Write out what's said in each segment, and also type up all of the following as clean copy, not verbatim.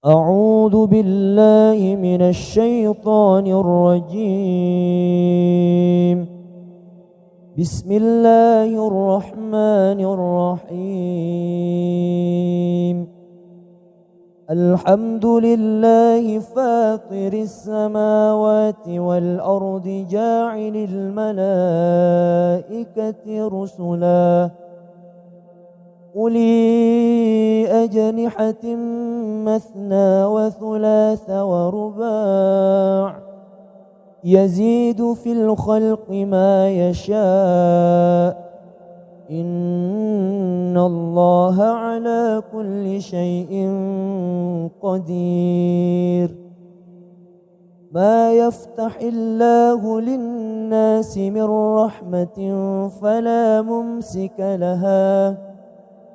أعوذ بالله من الشيطان الرجيم. بسم الله الرحمن الرحيم. الحمد لله فاطر السماوات والأرض جاعل الملائكة رسلا أولي أجنحة مثنى وثلاث ورباع يزيد في الخلق ما يشاء إن الله على كل شيء قدير. ما يفتح الله للناس من رحمة فلا ممسك لها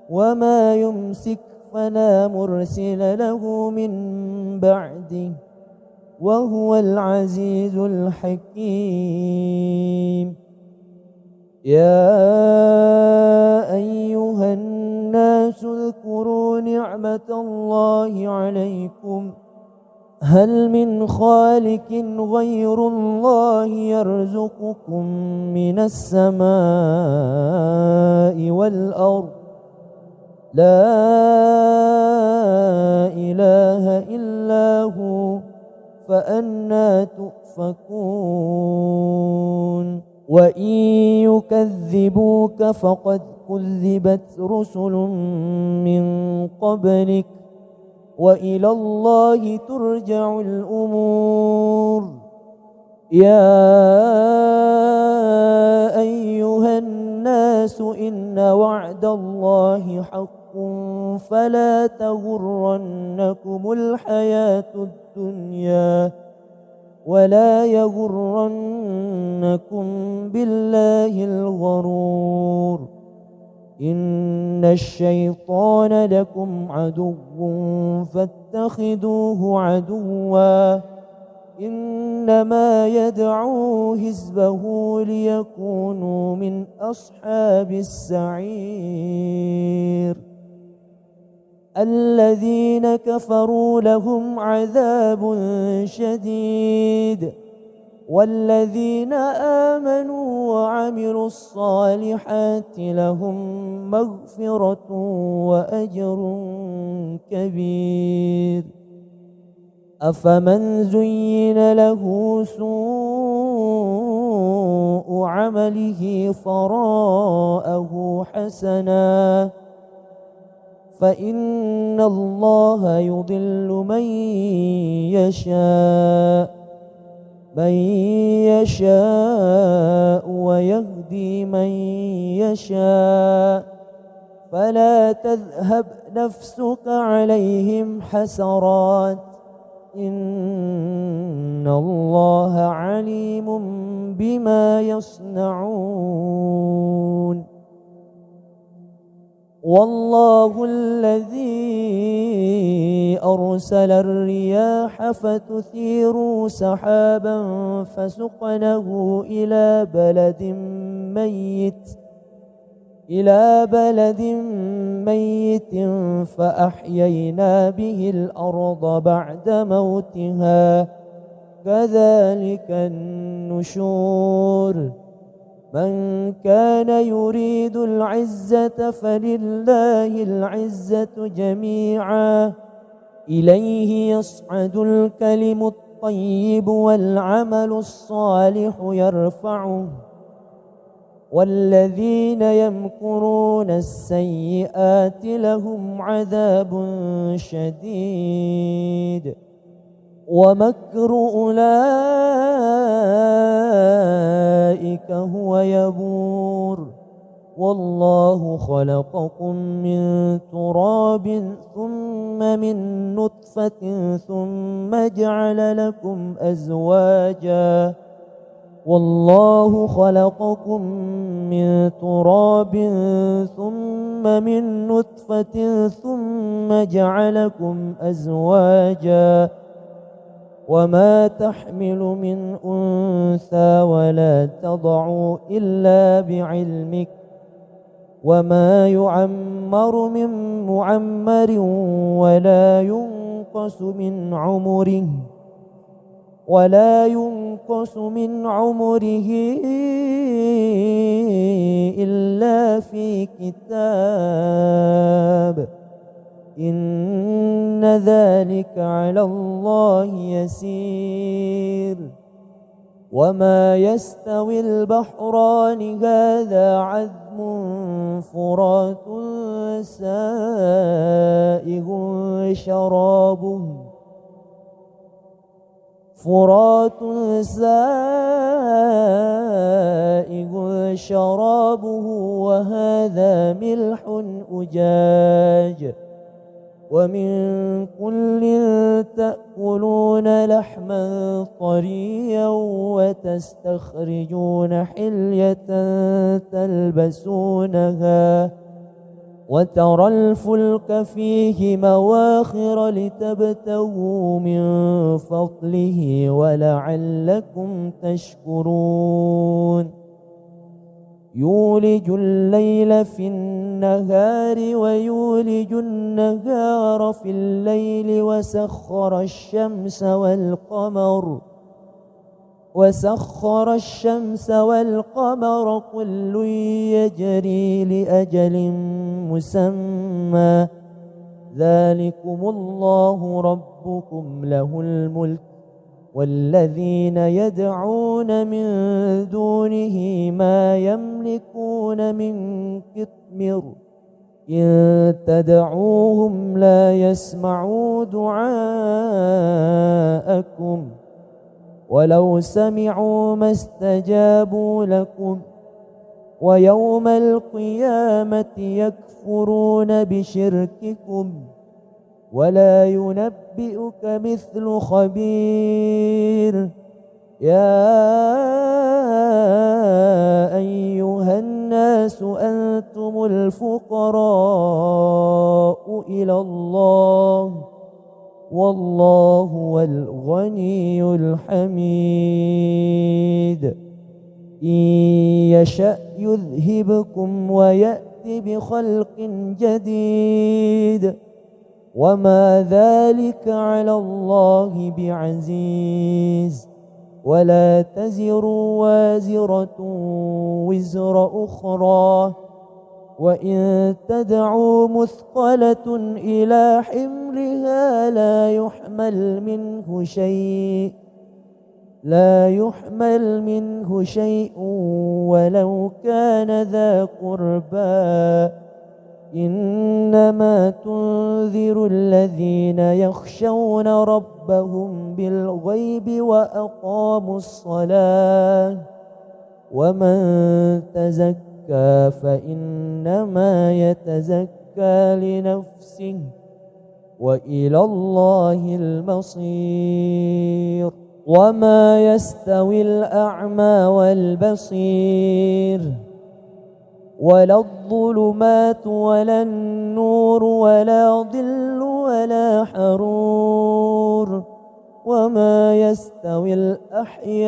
وما يمسك فلا مرسل له من بعده وهو العزيز الحكيم. يا أيها الناس اذكروا نعمة الله عليكم هل من خالق غير الله يرزقكم من السماء والأرض لا إله إلا هو فأنى تؤفكون. وإن يكذبوك فقد كذبت رسل من قبلك وإلى الله ترجع الأمور. يا أيها الناس إن وعد الله حق فلا تغرنكم الحياة الدنيا ولا يغرنكم بالله الغرور. إن الشيطان لكم عدو فاتخذوه عدوا إنما يدعو حزبه ليكونوا من أصحاب السعير. الذين كفروا لهم عذاب شديد والذين آمنوا وعملوا الصالحات لهم مغفرة وأجر كبير. أفمن زين له سوء عمله فراءه حسنا فإن الله يضل من يشاء ويهدي من يشاء فلا تذهب نفسك عليهم حسرات إن الله عليم بما يصنعون. والله الذي أرسل الرياح فتثير سحابا فسقنه إلى بلد ميت فأحيينا به الأرض بعد موتها كذلك النشور. من كان يريد العزة فلله العزة جميعا إليه يصعد الكلم الطيب والعمل الصالح يرفعه والذين يمكرون السيئات لهم عذاب شديد ومكر أولئك هو يبور. والله خلقكم من تراب ثم من نطفة ثم جعل لكم أزواجا والله خلقكم من تراب ثم من نطفة ثم جعلكم أزواجا وما تحمل من أنثى ولا تضع إلا بعلمك وما يعمر من معمر ولا ينقص ينقص من عمره إلا في كتاب إن ذلك على الله يسير. وما يستوي البحران هذا عذب فرات سائغ شرابه وهذا ملح أجاج ومن كل تأكلون لحما طريا وتستخرجون حلية تلبسونها وترى الفلك فيه مواخر لتبتغوا من فضله ولعلكم تشكرون. يولج الليل في النهار ويولج النهار في الليل وسخر الشمس والقمر كل يجري لأجل مسمى ذلكم الله ربكم له الملك والذين يدعون من دونه ما يملكون من قطمير إن تدعوهم لا يسمعوا دعاءكم ولو سمعوا ما استجابوا لكم ويوم القيامة يكفرون بشرككم ولا ينبئك مثل خبير. يا أيها الناس أنتم الفقراء إلى الله والله هو الغني الحميد. إن يشأ يذهبكم ويأتي بخلق جديد وما ذلك على الله بعزيز. ولا تزر وازرة وزر أخرى وإن تدعوا مثقلة إلى حملها لا يحمل منه شيء ولو كان ذا قربى إنما تنذر الذين يخشون ربهم بالغيب وأقاموا الصلاة ومن تزكى فإنما يتزكى لنفسه وإلى الله المصير. وما يستوي الأعمى والبصير ولا الظلمات ولا النور ولا ظل ولا حرور وما يستوي الأحياء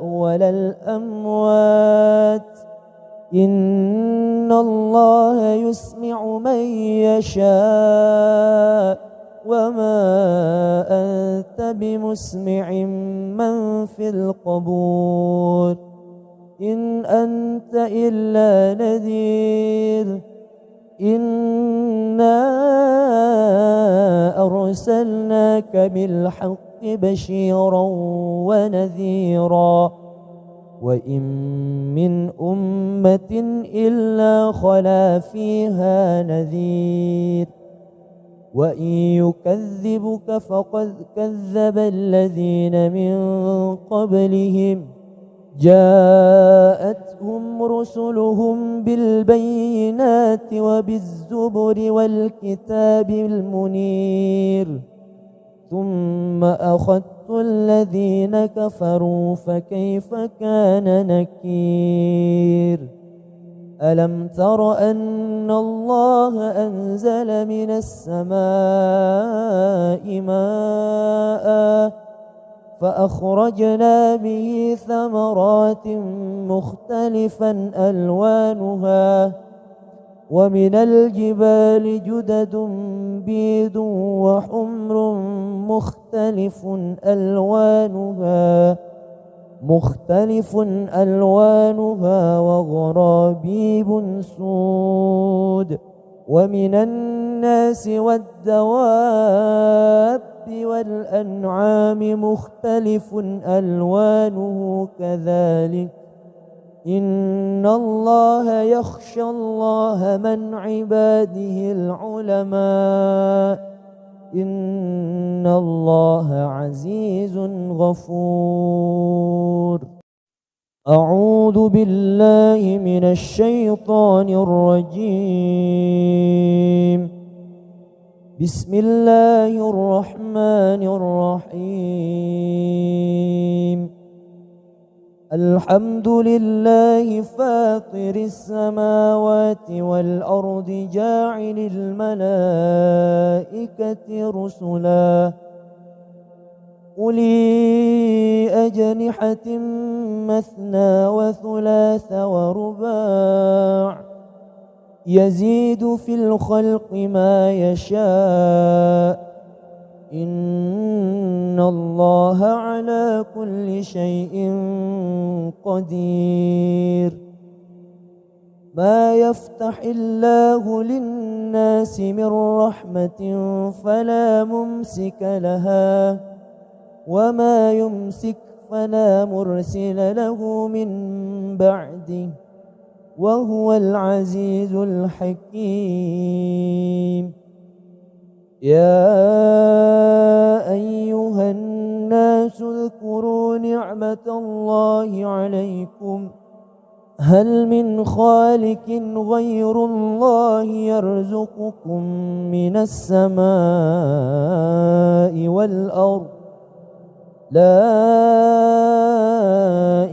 ولا الأموات إن الله يسمع من يشاء وما أنت بمسمع من في القبور إن أنت إلا نذير. إنا أرسلناك بالحق بشيرا ونذيرا وإن من أمة إلا خلا فيها نذير وإن يكذبك فقد كذب الذين من قبلهم جاءتهم رسلهم بالبينات وبالزبر والكتاب المنير ثم أخذت الذين كفروا فكيف كان نكير. ألم تر أن الله أنزل من السماء ماء فأخرجنا به ثمرات مختلفا ألوانها ومن الجبال جدد بيض مختلف ألوانها وغرابيب سود. ومن الناس والدواب والأنعام مختلف ألوانه كذلك. إن الله يخشى الله من عباده العلماء. إن الله عزيز غفور. أعوذ بالله من الشيطان الرجيم. بسم الله الرحمن الرحيم. الحمد لله فاطر السماوات والأرض جاعل الملائكة رسلا أولي أجنحة مثنى وثلاث ورباع يزيد في الخلق ما يشاء. إن الله على كل شيء قدير. ما يفتح الله للناس من رحمة فلا ممسك لها وما يمسك فلا مرسل له من بعده وهو العزيز الحكيم. يا أيها الناس اذكروا نعمة الله عليكم هل من خالق غير الله يرزقكم من السماء والأرض لا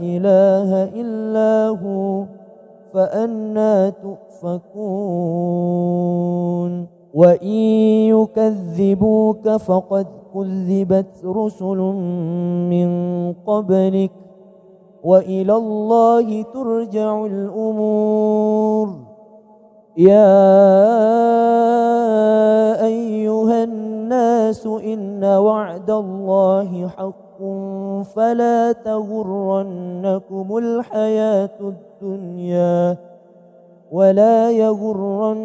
إله إلا هو فأنى تؤفكون. وإن يكذبوك فقد كذبت رسل من قبلك وإلى الله ترجع الأمور. يا أيها الناس إن وعد الله حق فلا تغرنكم الحياة الدنيا ولا يغرنكم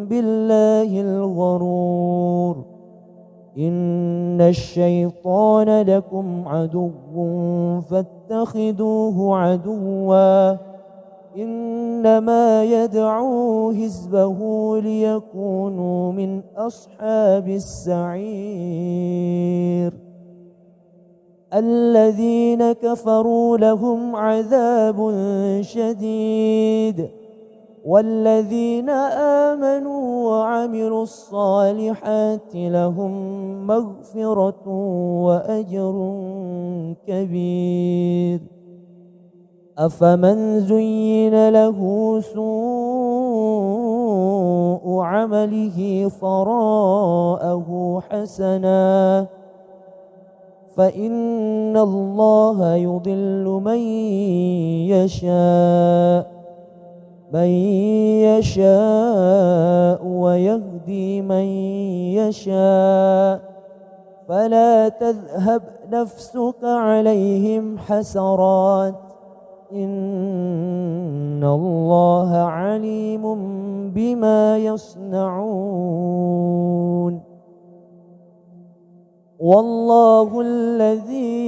بالله الغرور. إن الشيطان لكم عدو فاتخذوه عدوا إنما يدعو حزبه ليكونوا من أصحاب السعير. الذين كفروا لهم عذاب شديد والذين آمنوا وعملوا الصالحات لهم مغفرة وأجر كبير. أفمن زين له سوء عمله فراءه حسنا فإن الله يضل من يشاء ويهدي من يشاء فلا تذهب نفسك عليهم حسرات إن الله عليم بما يصنعون. والله الذي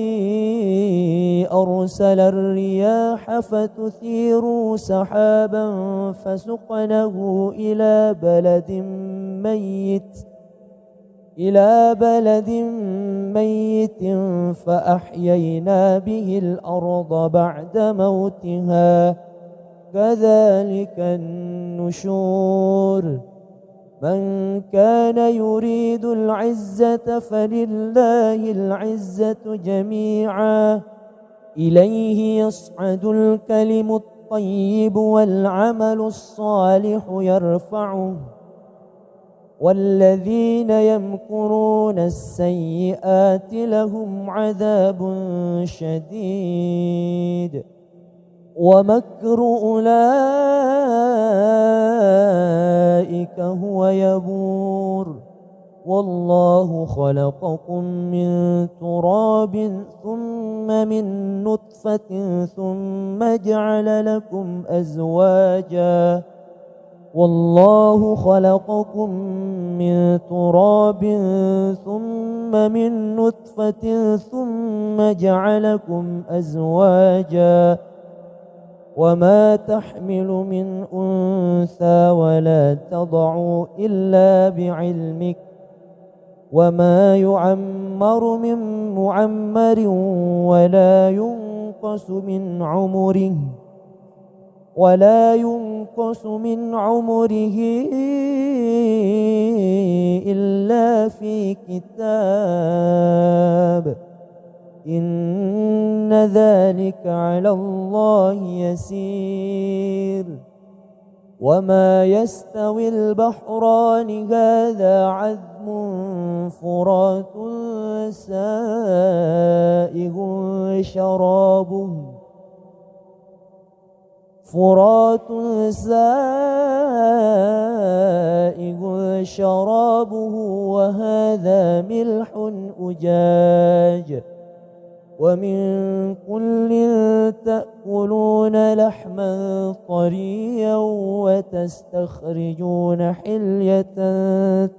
أرسل الرياح فتثير سحابا فسقنه إلى بلد ميت فأحيينا به الأرض بعد موتها كذلك النشور. من كان يريد العزة فلله العزة جميعا إليه يصعد الكلم الطيب والعمل الصالح يرفعه والذين يمكرون السيئات لهم عذاب شديد ومكر أولئك هو يبور. والله خلقكم من تراب ثم من نطفة ثم جعل لكم أزواجا والله خلقكم من تراب ثم من نطفة ثم جعلكم أزواجا وما تحمل من أنثى ولا تضع إلا بعلمك وما يعمر من معمر ولا ينقص من عمره إلا في كتاب إن ذلك على الله يسير وما يستوي البحران هذا عذب فرات سائغ شرابه وهذا ملح أجاج ومن كل تأكلون لحما طريا وتستخرجون حلية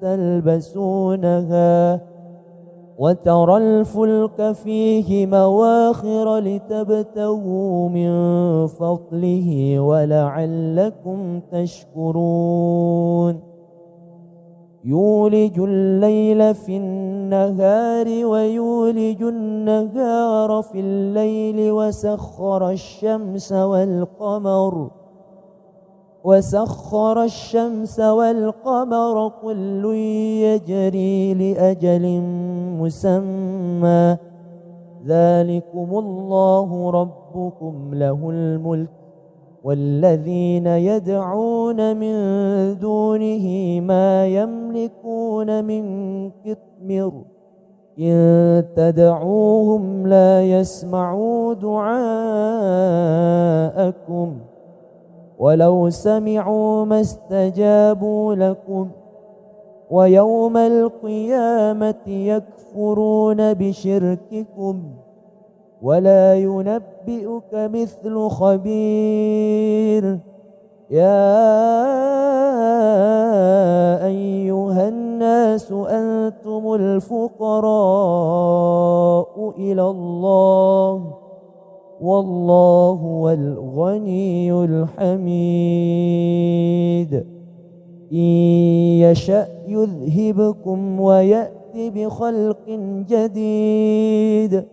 تلبسونها وترى الفلك فيه مواخر لتبتغوا من فضله ولعلكم تشكرون يولج الليل في النهار ويولج النهار في الليل وسخر الشمس والقمر كل يجري لأجل مسمى ذلكم الله ربكم له الملك والذين يدعون من دونه ما يملكون من قطمير إن تدعوهم لا يسمعوا دعاءكم ولو سمعوا ما استجابوا لكم ويوم القيامة يكفرون بشرككم ولا ينبئك مثل خبير يا أيها الناس أنتم الفقراء إلى الله والله هو الغني الحميد إن يشأ يذهبكم ويأتي بخلق جديد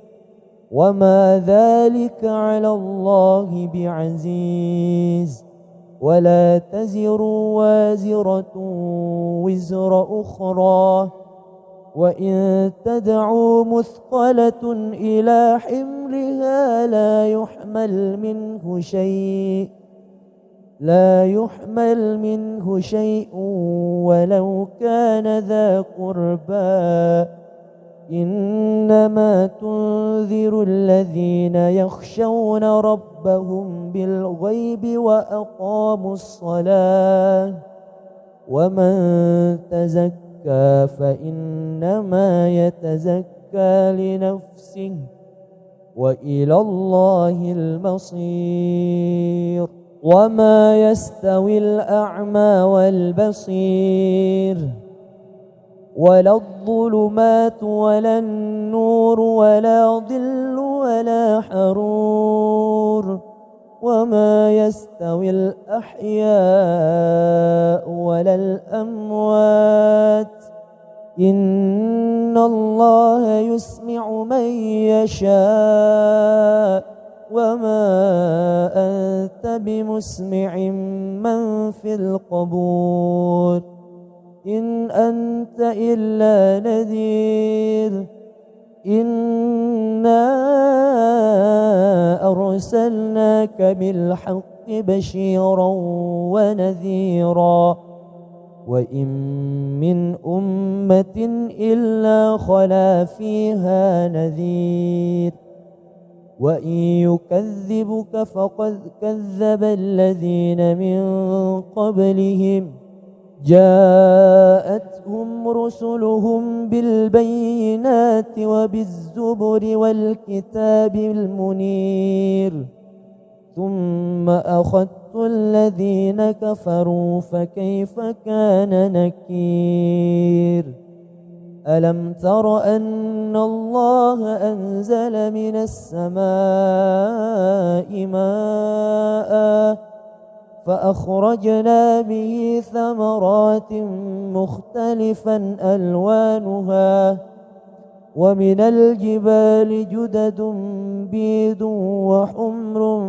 وما ذلك على الله بعزيز ولا تزر وازرة وزر أخرى وإن تدعوا مثقلة إلى حملها لا يحمل منه شيء ولو كان ذا قربى إنما تنذر الذين يخشون ربهم بالغيب وأقاموا الصلاة ومن تزكى فإنما يتزكى لنفسه وإلى الله المصير وما يستوي الأعمى والبصير ولا الظلمات ولا النور ولا ظل ولا حرور وما يستوي الأحياء ولا الأموات إن الله يسمع من يشاء وما أنت بمسمع من في القبور إن أنت إلا نذير إنا أرسلناك بالحق بشيرا ونذيرا وإن من أمة إلا خلا فيها نذير وإن يكذبك فقد كذب الذين من قبلهم جاءتهم رسلهم بالبينات وبالزبر والكتاب المنير ثم أخذت الذين كفروا فكيف كان نكير ألم تر أن الله أنزل من السماء ماء فأخرجنا به ثمرات مختلفا ألوانها ومن الجبال جدد بيض وحمر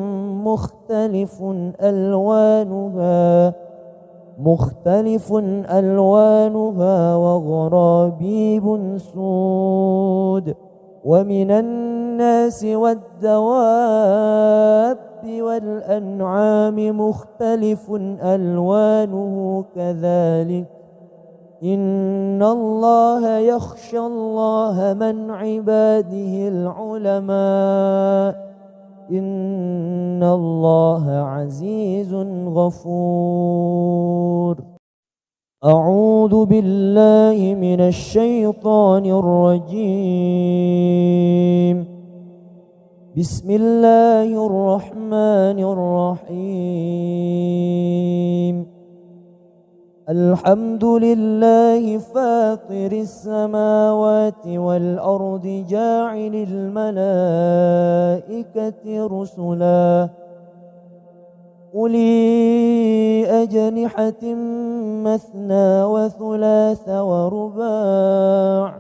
مختلف ألوانها وغرابيب سود ومن الناس والدواب والأنعام مختلف ألوانه كذلك إن الله يخشى الله من عباده العلماء إن الله عزيز غفور. أعوذ بالله من الشيطان الرجيم. بسم الله الرحمن الرحيم. الحمد لله فاطر السماوات والأرض جاعل الملائكة رسلا أولي أجنحة مثنى وثلاث ورباع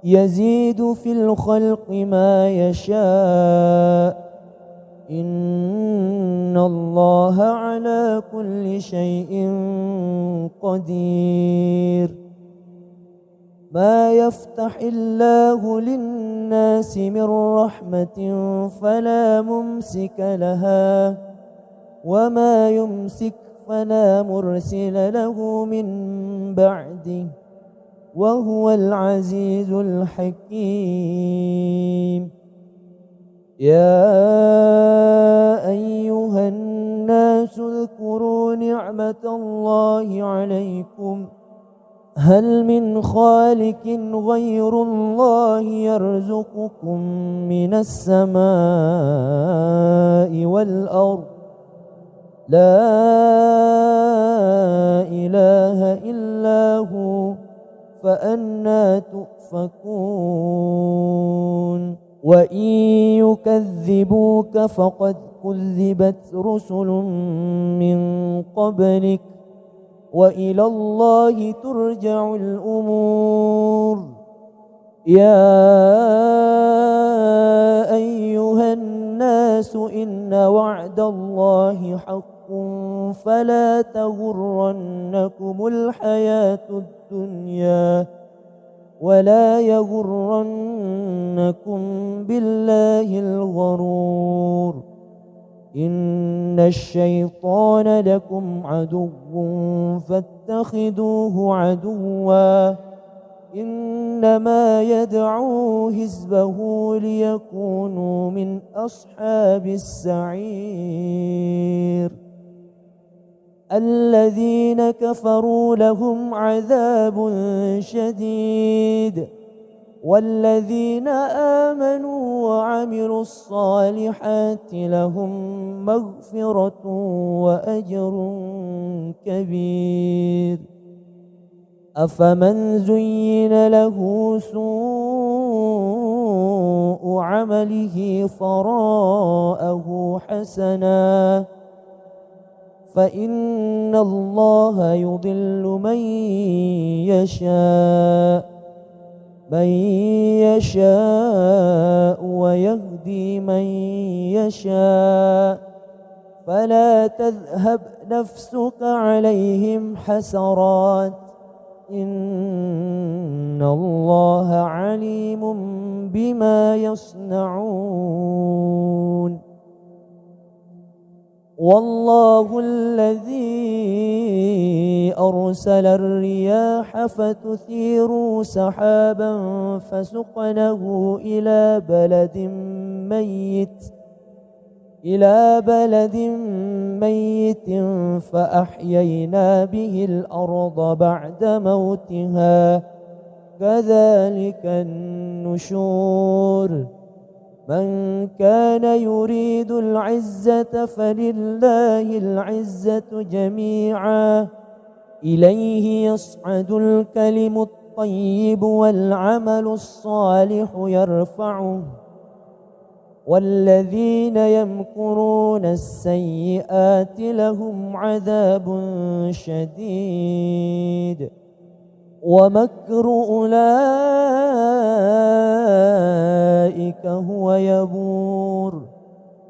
يزيد في الخلق ما يشاء إن الله على كل شيء قدير. ما يفتح الله للناس من رحمة فلا ممسك لها وما يمسك فلا مرسل له من بعده وهو العزيز الحكيم. يا أيها الناس اذكروا نعمة الله عليكم هل من خالق غير الله يرزقكم من السماء والأرض لا إله إلا هو فأنى تؤفكون. وإن يكذبوك فقد كذبت رسل من قبلك وإلى الله ترجع الأمور. يا أيها الناس إن وعد الله حق فلا تغرنكم الحياة الدنيا ولا يغرنكم بالله الغرور. إن الشيطان لكم عدو فاتخذوه عدوا إنما يدعو حزبه ليكونوا من أصحاب السعير. الذين كفروا لهم عذاب شديد والذين آمنوا وعملوا الصالحات لهم مغفرة وأجر كبير. أفمن زين له سوء عمله فرآه حسنا فإن الله يضل من يشاء ويهدي من يشاء فلا تذهب نفسك عليهم حسرات إن الله عليم بما يصنعون. والله الذي أرسل الرياح فتثير سحابا فسقنه إلى بلد ميت إلى بلد ميت فأحيينا به الأرض بعد موتها كذلك النشور من كان يريد العزة فلله العزة جميعا إليه يصعد الكلم الطيب والعمل الصالح يرفعه والذين يمكرون السيئات لهم عذاب شديد ومكر أولئك هو يبور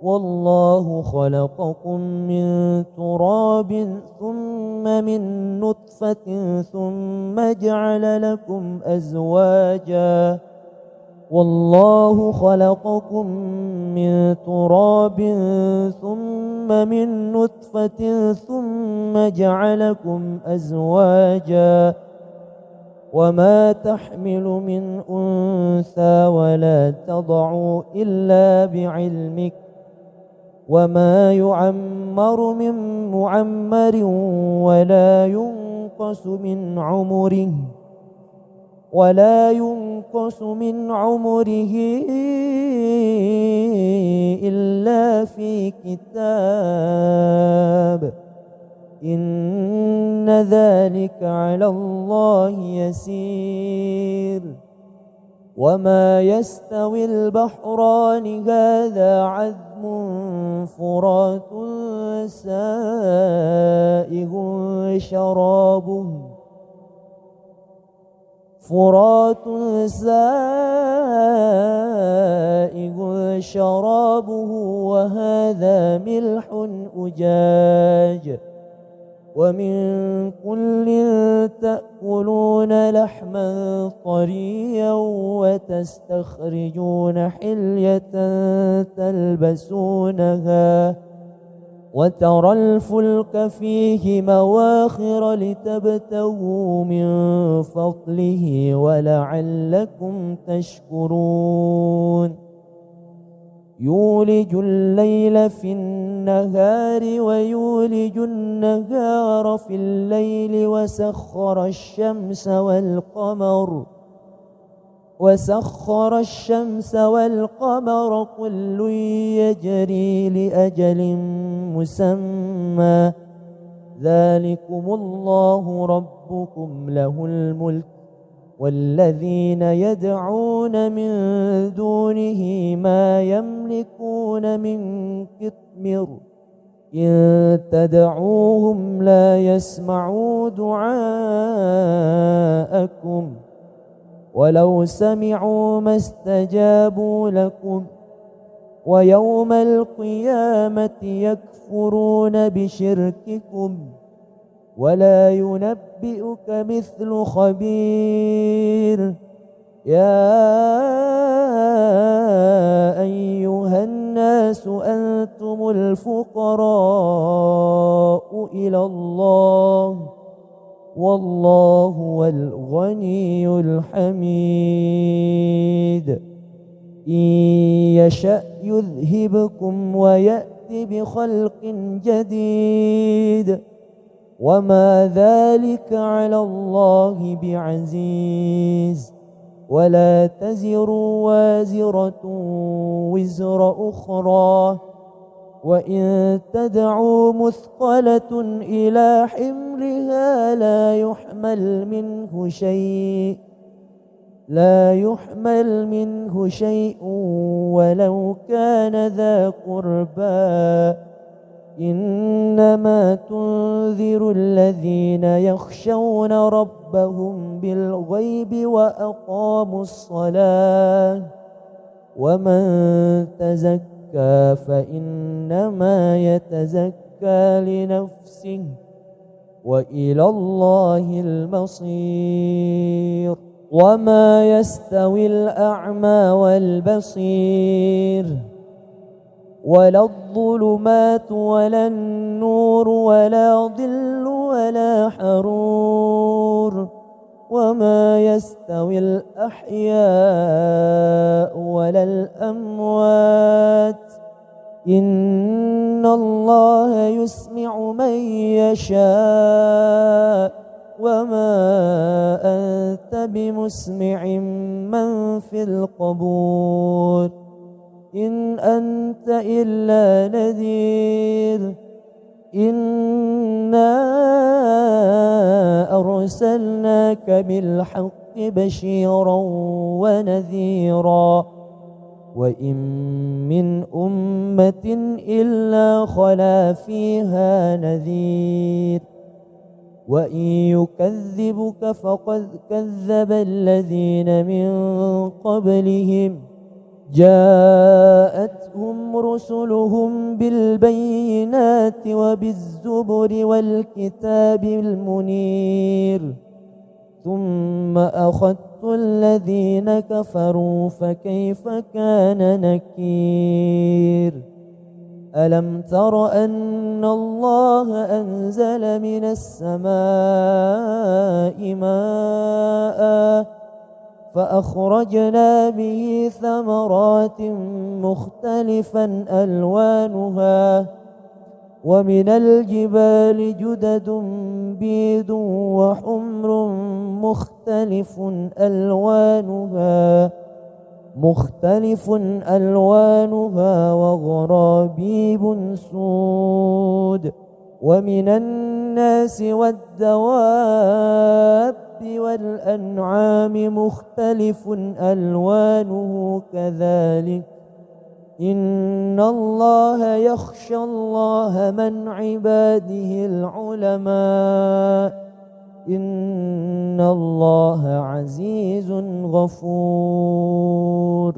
والله خلقكم من تراب ثم من نطفة ثم جعل لكم أزواجا والله خلقكم من تراب ثم من نطفة ثم جعلكم أزواجا وما تحمل من أنثى ولا تضع إلا بعلمك وما يعمر من معمر ولا ينقص من عمره إلا في كتاب إن ذلك على الله يسير وما يستوي البحران هذا عذب فرات سائغ شرابه وهذا ملح أجاج ومن كل تأكلون لحما طريا وتستخرجون حلية تلبسونها وترى الفلك فيه مواخر لتبتغوا من فضله ولعلكم تشكرون يولج الليل في النهار ويولج النهار في الليل وسخر الشمس والقمر كل يجري لأجل مسمى ذلكم الله ربكم له الملك والذين يدعون من دونه ما يملكون من قطمير إن تدعوهم لا يسمعوا دعاءكم ولو سمعوا ما استجابوا لكم ويوم القيامة يكفرون بشرككم ولا ينبئك مثل خبير يا أيها الناس أنتم الفقراء إلى الله والله هو الغني الحميد إن يشأ يذهبكم ويأتي بخلق جديد وما ذلك على الله بعزيز ولا تزر وازرة وزر أخرى وإن تدعوا مثقلة إلى حملها لا يحمل منه شيء ولو كان ذا قربى إنما تنذر الذين يخشون ربهم بالغيب وأقاموا الصلاة ومن تزكى فإنما يتزكى لنفسه وإلى الله المصير وما يستوي الأعمى والبصير ولا الظلمات ولا النور ولا ظل ولا حرور وما يستوي الأحياء ولا الأموات إن الله يسمع من يشاء وما أنت بمسمع من في القبور إن أنت إلا نذير إنا أرسلناك بالحق بشيرا ونذيرا وإن من أمة إلا خلا فيها نذير وإن يكذبك فقد كذب الذين من قبلهم جاءتهم رسلهم بالبينات وبالزبر والكتاب المنير ثم أخذت الذين كفروا فكيف كان نكير ألم تر أن الله أنزل من السماء ماء فأخرجنا به ثمرات مختلفا ألوانها ومن الجبال جدد بيض وحمر مختلف ألوانها وغرابيب سود ومن الناس والدواب والأنعام مختلف ألوانه كذلك إن الله يخشى الله من عباده العلماء إن الله عزيز غفور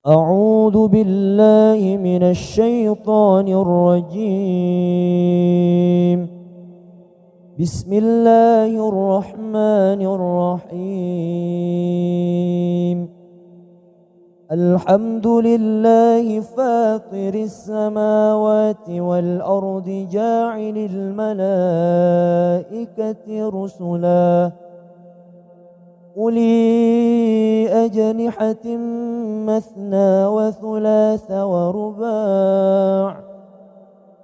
أعوذ بالله من الشيطان الرجيم بسم الله الرحمن الرحيم الحمد لله فاطر السماوات والأرض جاعل الملائكة رسلا أولي أجنحة مثنى وثلاث ورباع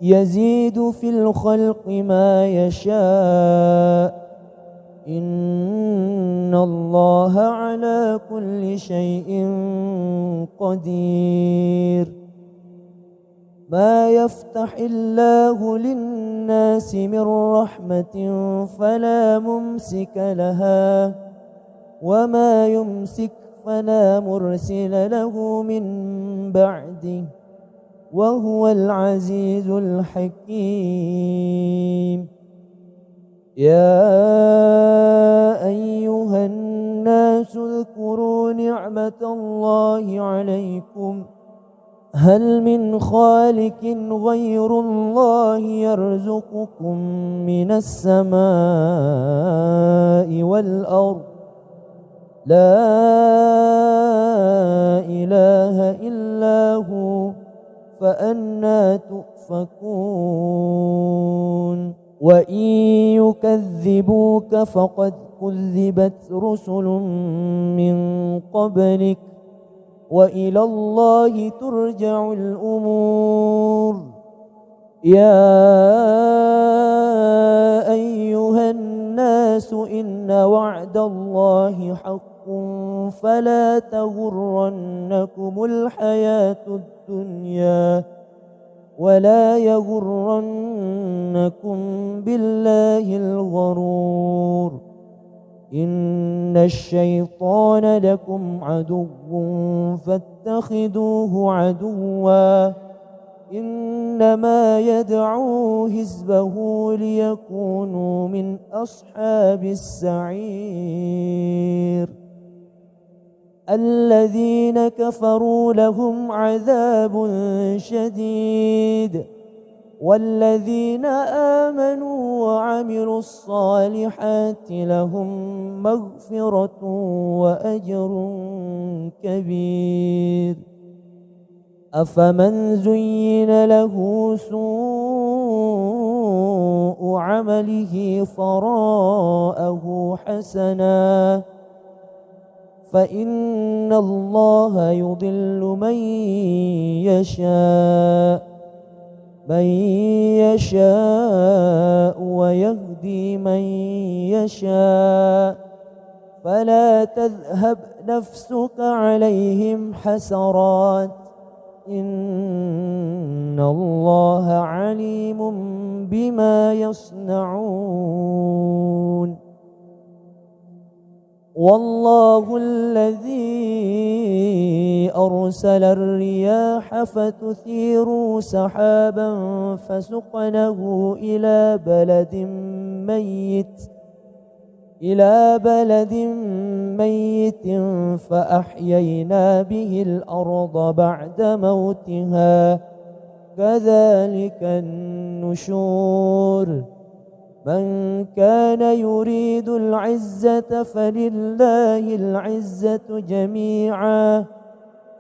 يزيد في الخلق ما يشاء إن الله على كل شيء قدير ما يفتح الله للناس من رحمة فلا ممسك لها وما يمسك فلا مرسل له من بعده وهو العزيز الحكيم يا أيها الناس اذكروا نعمة الله عليكم هل من خالق غير الله يرزقكم من السماء والأرض لا إله إلا هو فأنى تؤفكون وإن يكذبوك فقد كذبت رسل من قبلك وإلى الله ترجع الأمور يا أيها الناس إن وعد الله حق فلا تغرنكم الحياة الدنيا ولا يغرنكم بالله الغرور إن الشيطان لكم عدو فاتخذوه عدوا إنما يدعو حزبه ليكونوا من أصحاب السعير الذين كفروا لهم عذاب شديد والذين آمنوا وعملوا الصالحات لهم مغفرة وأجر كبير أفمن زين له سوء عمله فرآه حسنا فإن الله يضل من يشاء ويهدي من يشاء فلا تذهب نفسك عليهم حسرات إن الله عليم بما يصنعون والله الذي أرسل الرياح فتثير سحابا فسقنه إلى بلد ميت فأحيينا به الأرض بعد موتها كذلك النشور من كان يريد العزة فلله العزة جميعا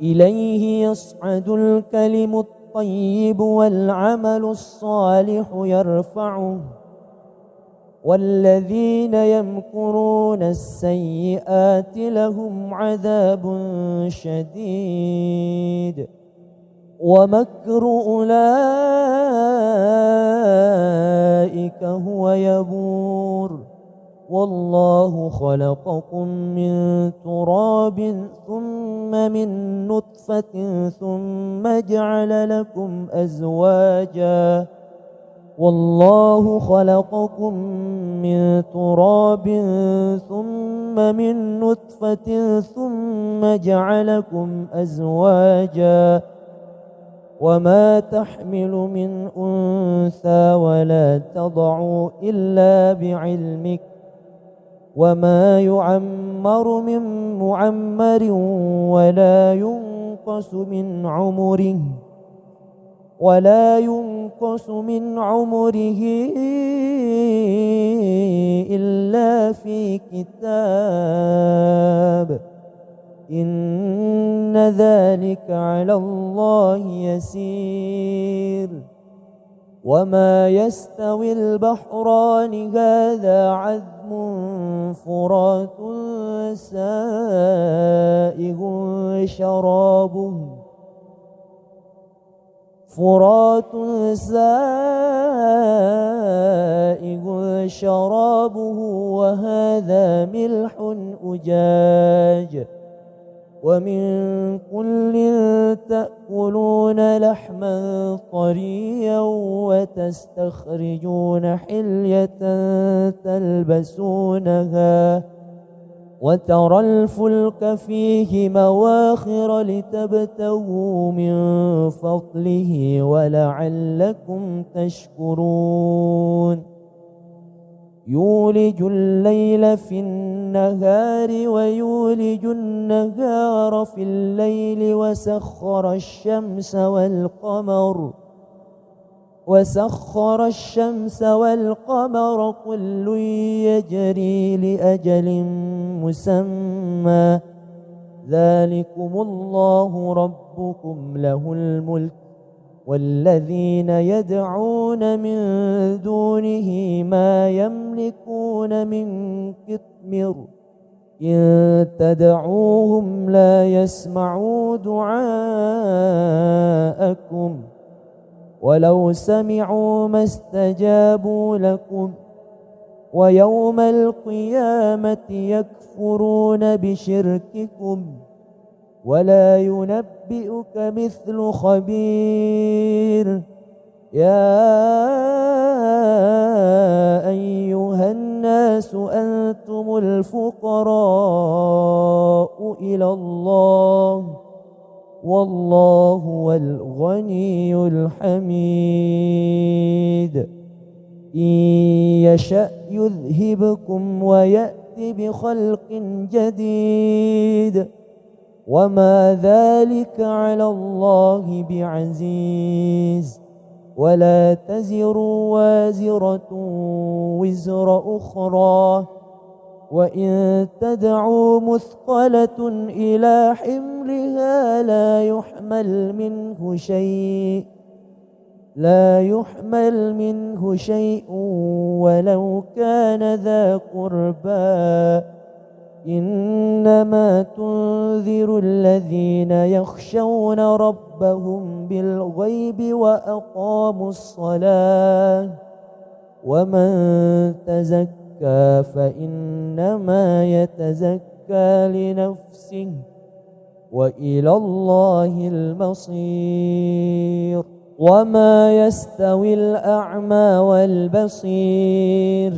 إليه يصعد الكلم الطيب والعمل الصالح يرفعه والذين يمكرون السيئات لهم عذاب شديد ومكر أولئك هو يبور والله خلقكم من تراب ثم من نطفة ثم جعل لكم أزواجا والله خلقكم من تراب ثم من نطفة ثم جعلكم أزواجا وما تحمل من أنثى ولا تضع إلا بعلمك وما يعمر من معمر ولا ينقص من عمره إلا في كتاب إن ذلك على الله يسير وما يستوي البحران هذا عذب فرات سائغ شرابه وهذا ملح أجاج ومن كل تأكلون لحما طريا وتستخرجون حلية تلبسونها وترى الفلك فيه مواخر لتبتغوا من فضله ولعلكم تشكرون يولج الليل في النهار ويولج النهار في الليل وسخر الشمس والقمر كل يجري لأجل مسمى ذلكم الله ربكم له الملك والذين يدعون من دونه ما يملكون من قطمير إن تدعوهم لا يسمعوا دعاءكم ولو سمعوا ما استجابوا لكم ويوم القيامة يكفرون بشرككم ولا ينبئك مثل خبير يا أيها الناس أنتم الفقراء إلى الله والله هو الغني الحميد إن يشأ يذهبكم ويأتي بخلق جديد وما ذلك على الله بعزيز ولا تزر وازرة وزر أخرى وإن تدعوا مثقلة إلى حملها لا يحمل منه شيء ولو كان ذا قربى إنما تنذر الذين يخشون ربهم بالغيب وأقاموا الصلاة ومن تزكى فإنما يتزكى لنفسه وإلى الله المصير وما يستوي الأعمى والبصير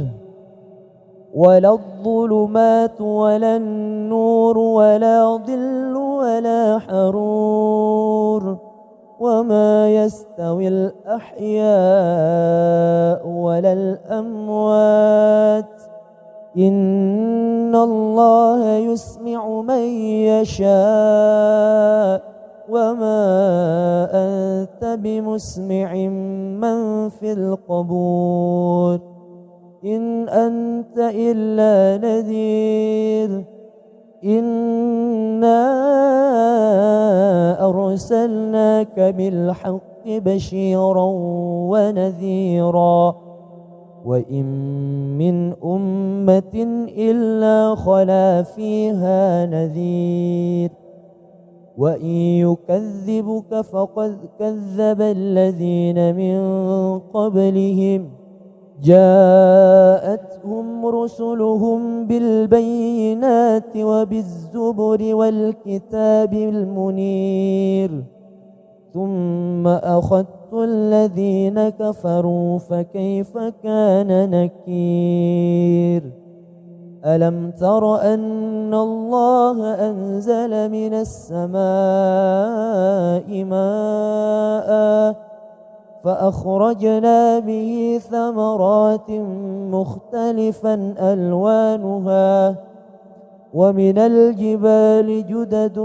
ولا الظلمات ولا النور ولا ظل ولا حرور وما يستوي الأحياء ولا الأموات إن الله يسمع من يشاء وما أنت بمسمع من في القبور إن أنت إلا نذير إنا أرسلناك بالحق بشيرا ونذيرا وإن من أمة إلا خلا فيها نذير وإن يكذبك فقد كذب الذين من قبلهم جاءتهم رسلهم بالبينات وبالزبر والكتاب المنير ثم أخذت الذين كفروا فكيف كان نكير ألم تر أن الله أنزل من السماء ماء فأخرجنا به ثمرات مختلفا ألوانها ومن الجبال جدد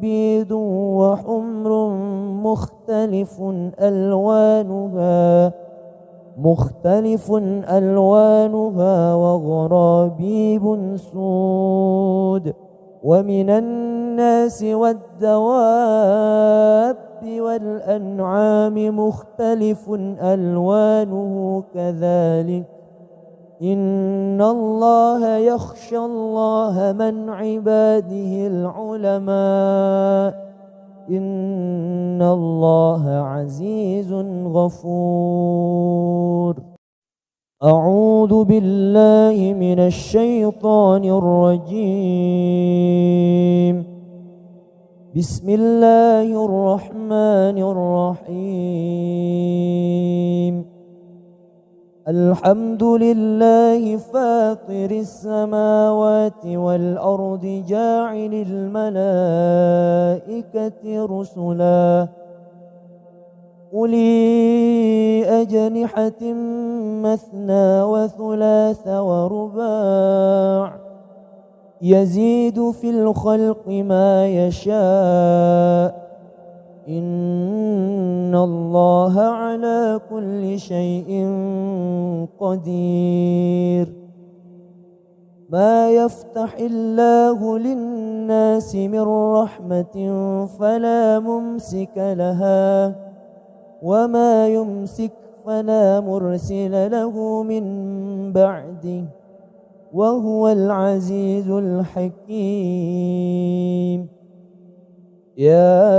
بيض وحمر مختلف ألوانها وغرابيب سود ومن الناس والدواب والأنعام مختلف ألوانه كذلك إن الله يخشى الله من عباده العلماء إن الله عزيز غفور أعوذ بالله من الشيطان الرجيم بسم الله الرحمن الرحيم الحمد لله فاطر السماوات والأرض جاعل الملائكة رسلا أولي أجنحة مثنى وثلاث ورباع يزيد في الخلق ما يشاء إن الله على كل شيء قدير ما يفتح الله للناس من رحمة فلا ممسك لها وما يمسك فلا مرسل له من بعده وهو العزيز الحكيم يا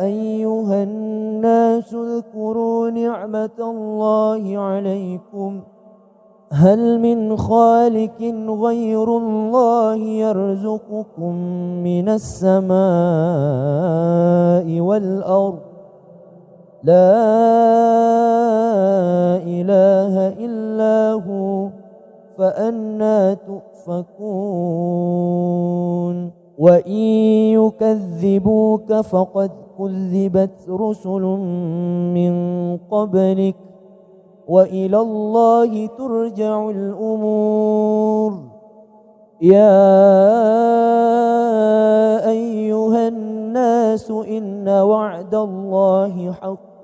أيها الناس اذكروا نعمة الله عليكم هل من خالق غير الله يرزقكم من السماء والأرض لا إله إلا هو فأنى تؤفكون وإن يكذبوك فقد كذبت رسل من قبلك وإلى الله ترجع الأمور يا أيها الناس إن وعد الله حق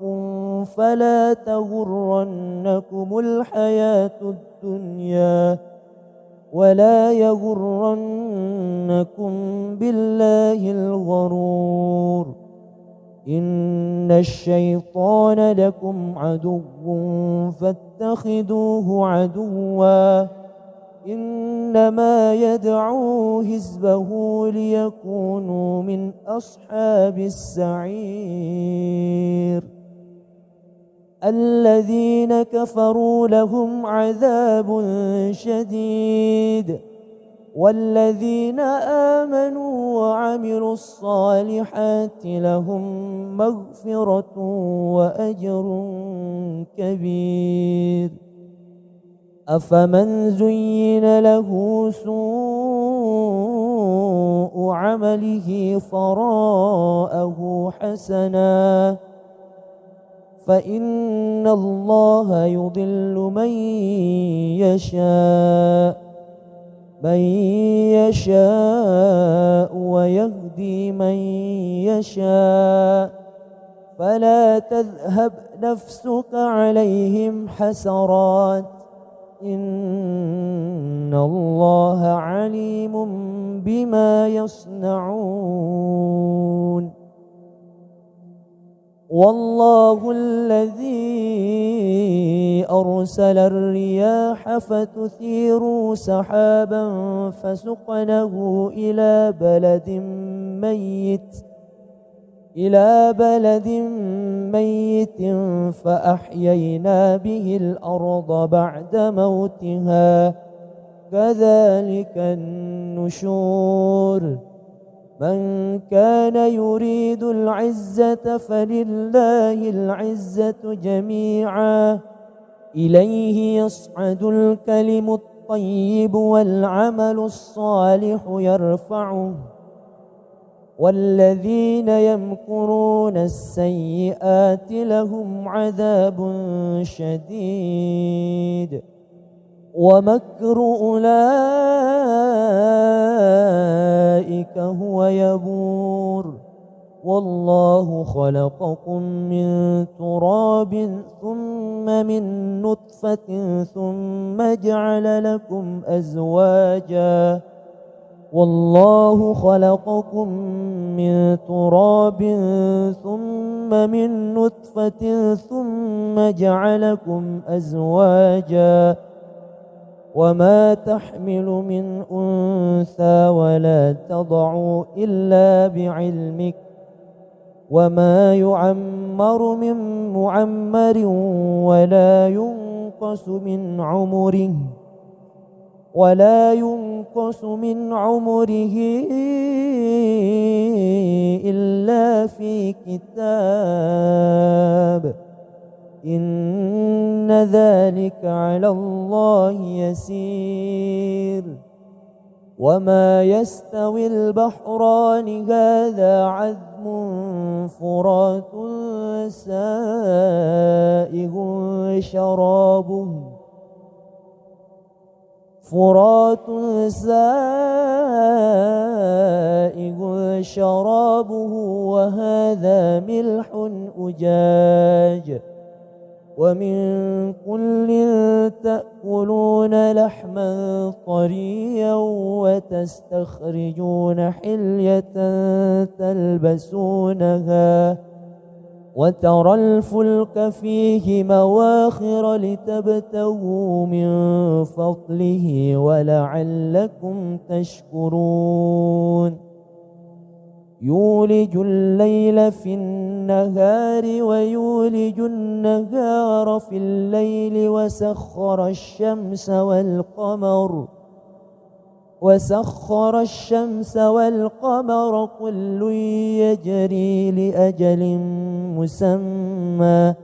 فلا تغرنكم الحياة الدنيا ولا يغرنكم بالله الغرور إن الشيطان لكم عدو فاتخذوه عدوا إنما يدعو حزبه ليكونوا من أصحاب السعير الذين كفروا لهم عذاب شديد والذين آمنوا وعملوا الصالحات لهم مغفرة وأجر كبير أفمن زين له سوء عمله فراءه حسنا فإن الله يضل من يشاء ويهدي من يشاء فلا تذهب نفسك عليهم حسرات إن الله عليم بما يصنعون والله الذي أرسل الرياح فتثير سحابا فسقنه إلى بلد ميت فأحيينا به الأرض بعد موتها كذلك النشور من كان يريد العزة فلله العزة جميعا إليه يصعد الكلم الطيب والعمل الصالح يرفعه والذين يمكرون السيئات لهم عذاب شديد ومكر أولئك هو يبور والله خلقكم من تراب ثم من نطفة ثم جعل لكم أزواجا والله خلقكم من تراب ثم من نطفة ثم جعلكم أزواجا وما تحمل من أنثى ولا تضع إلا بعلمك وما يعمر من معمر ولا ينقص من عمره إلا في كتاب إن ذلك على الله يسير وما يستوي البحران هذا عذب فرات سائغ شرابه وهذا ملح أجاج ومن كل تأكلون لحما طريا وتستخرجون حلية تلبسونها وترى الفلك فيه مواخر لتبتغوا من فضله ولعلكم تشكرون يولج الليل في النهار ويولج النهار في الليل وسخر الشمس والقمر كل يجري لأجل مسمى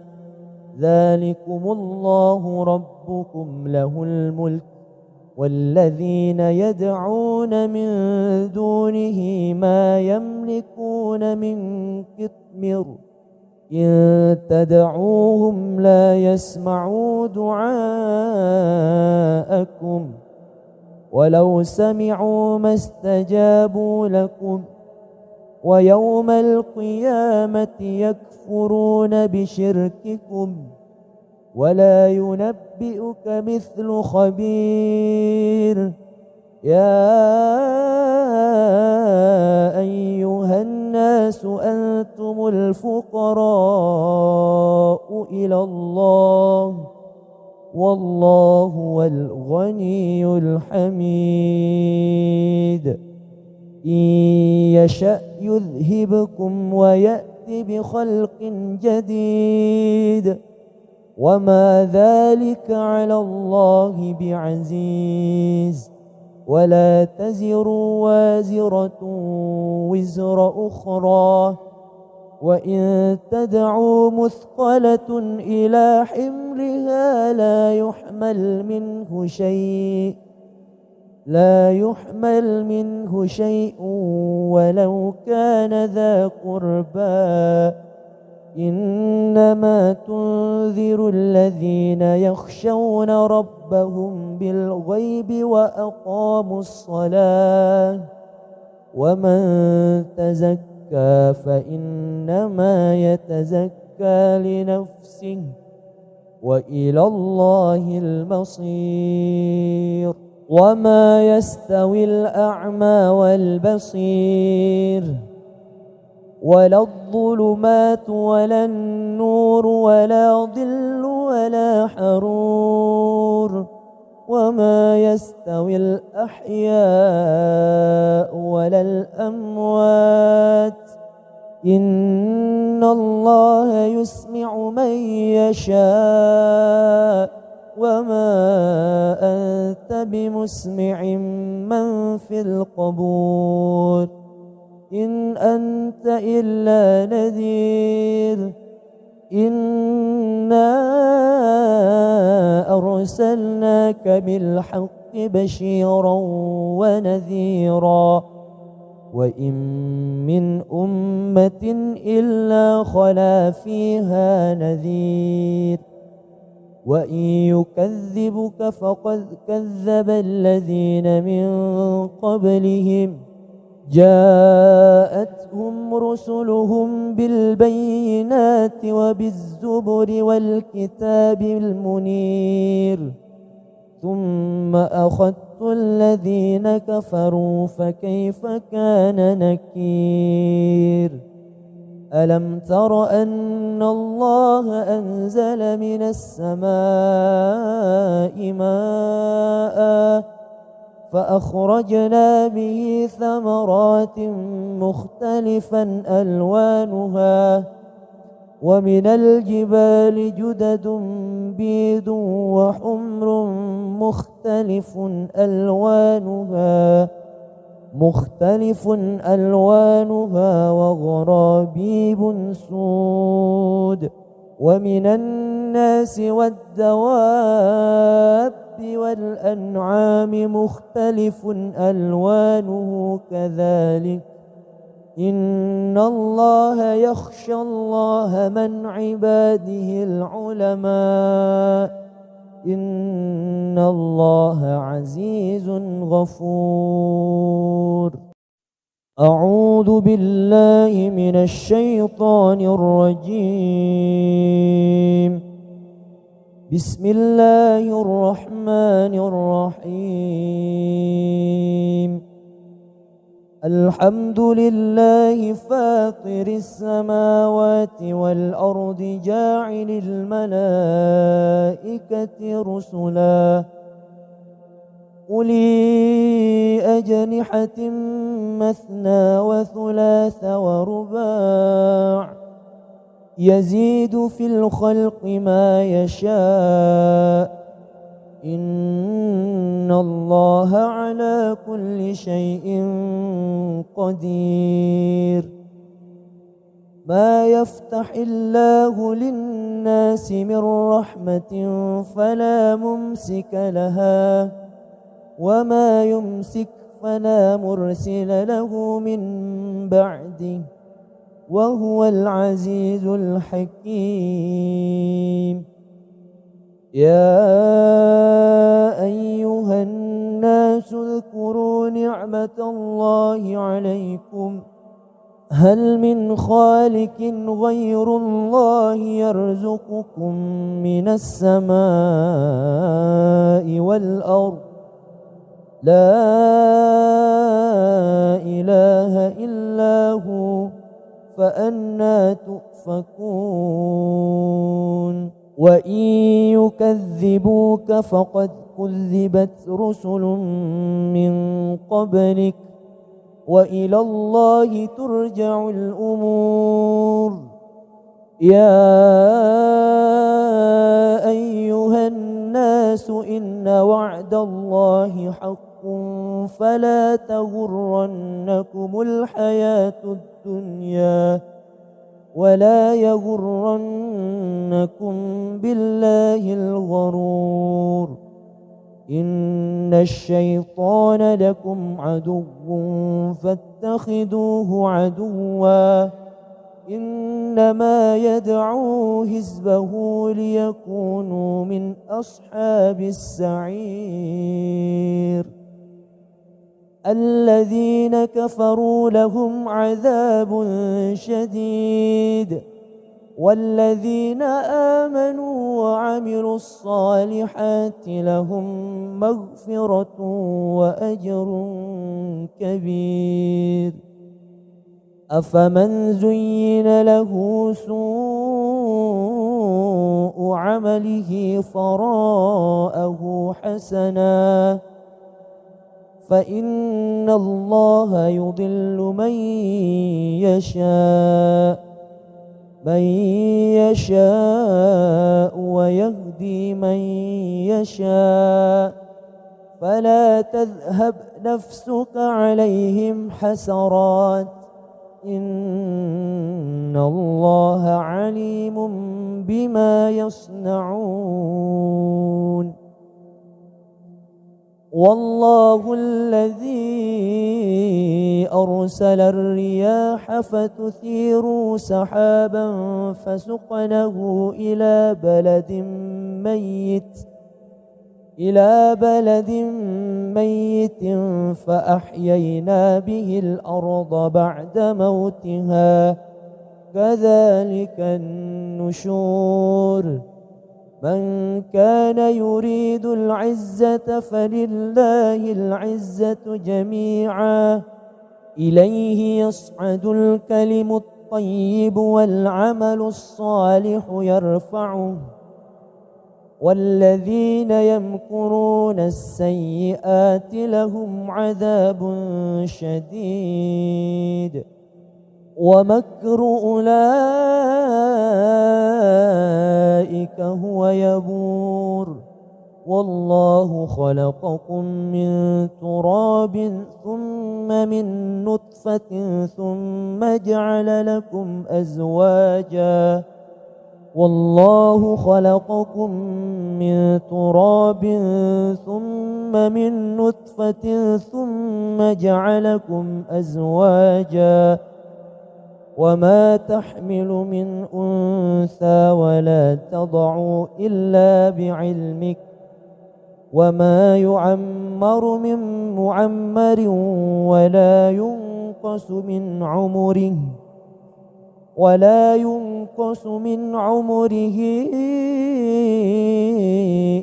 ذلكم الله ربكم له الملك والذين يدعون من دونه ما يملكون من قطمير إن تدعوهم لا يسمعوا دعاءكم ولو سمعوا ما استجابوا لكم ويوم القيامة يكفرون بشرككم ولا ينبئك مثل خبير يا أيها الناس أنتم الفقراء إلى الله والله هو الغني الغني الحميد. إن يشأ يذهبكم ويأتي بخلق جديد وما ذلك على الله بعزيز. ولا تزر وازرة وزر أخرى وإن تدعوا مثقلة إلى حملها لا يحمل منه شيء ولو كان ذا قربى. إنما تنذر الذين يخشون ربهم بالغيب وأقاموا الصلاة. ومن تزكى فإنما يتزكى لنفسه وإلى الله المصير. وما يستوي الأعمى والبصير ولا الظلمات ولا النور ولا ظل ولا حرور. وما يستوي الأحياء ولا الأموات. إن الله يسمع من يشاء وما أنت بمسمع من في القبور. إن أنت إلا نذير. إنا أرسلناك بالحق بشيرا ونذيرا وإن من أمة إلا خلا فيها نذير. وإن يكذبك فقد كذب الذين من قبلهم جاءتهم رسلهم بالبينات وبالزبر والكتاب المنير. ثم أخذت الذين كفروا فكيف كان نكير. ألم تر أن الله أنزل من السماء ماء فأخرجنا به ثمرات مختلفا ألوانها ومن الجبال جدد بيض وحمر مختلف ألوانها وغرابيب سود. ومن الناس والدواب والأنعام مختلف ألوانه كذلك. إن الله يخشى الله من عباده العلماء. إن الله عزيز غفور. أعوذ بالله من الشيطان الرجيم. بسم الله الرحمن الرحيم. الحمد لله فاطر السماوات والأرض جاعل الملائكة رسلا أولي أجنحة مثنى وثلاث ورباع يزيد في الخلق ما يشاء. إن الله على كل شيء قدير. ما يفتح الله للناس من رحمة فلا ممسك لها وما يمسك فلا مرسل له من بعده وهو العزيز الحكيم. يا أيها الناس اذكروا نعمة الله عليكم هل من خالق غير الله يرزقكم من السماء والأرض لا إله إلا هو فأنى تؤفكون. وإن يكذبوك فقد كذبت رسل من قبلك وإلى الله ترجع الأمور. يا أيها الناس إن وعد الله حق فلا تغرنكم الحياة الدنيا ولا يغرنكم بالله الغرور. إن الشيطان لكم عدو فاتخذوه عدوا إنما يدعو حزبه ليكونوا من أصحاب السعير. الذين كفروا لهم عذاب شديد والذين آمنوا وعملوا الصالحات لهم مغفرة وأجر كبير. أفمن زين له سوء عمله فرآه حسنا فإن الله يضل من يشاء ويهدي من يشاء فلا تذهب نفسك عليهم حسرات إن الله عليم بما يصنعون. والله الذي أرسل الرياح فتثير سحابا فسقنه إلى بلد ميت فأحيينا به الأرض بعد موتها كذلك النشور. من كان يريد العزة فلله العزة جميعا إليه يصعد الكلم الطيب والعمل الصالح يرفعه والذين يمكرون السيئات لهم عذاب شديد ومكر أولئك هو يبور. والله خلقكم من تراب ثم من نطفة ثم جعل لكم أزواجا. والله خلقكم من تراب ثم من نطفة ثم جعلكم أزواجا وما تحمل من أنثى ولا تضع إلا بعلمك وما يعمر من معمر ولا ينقص من عمره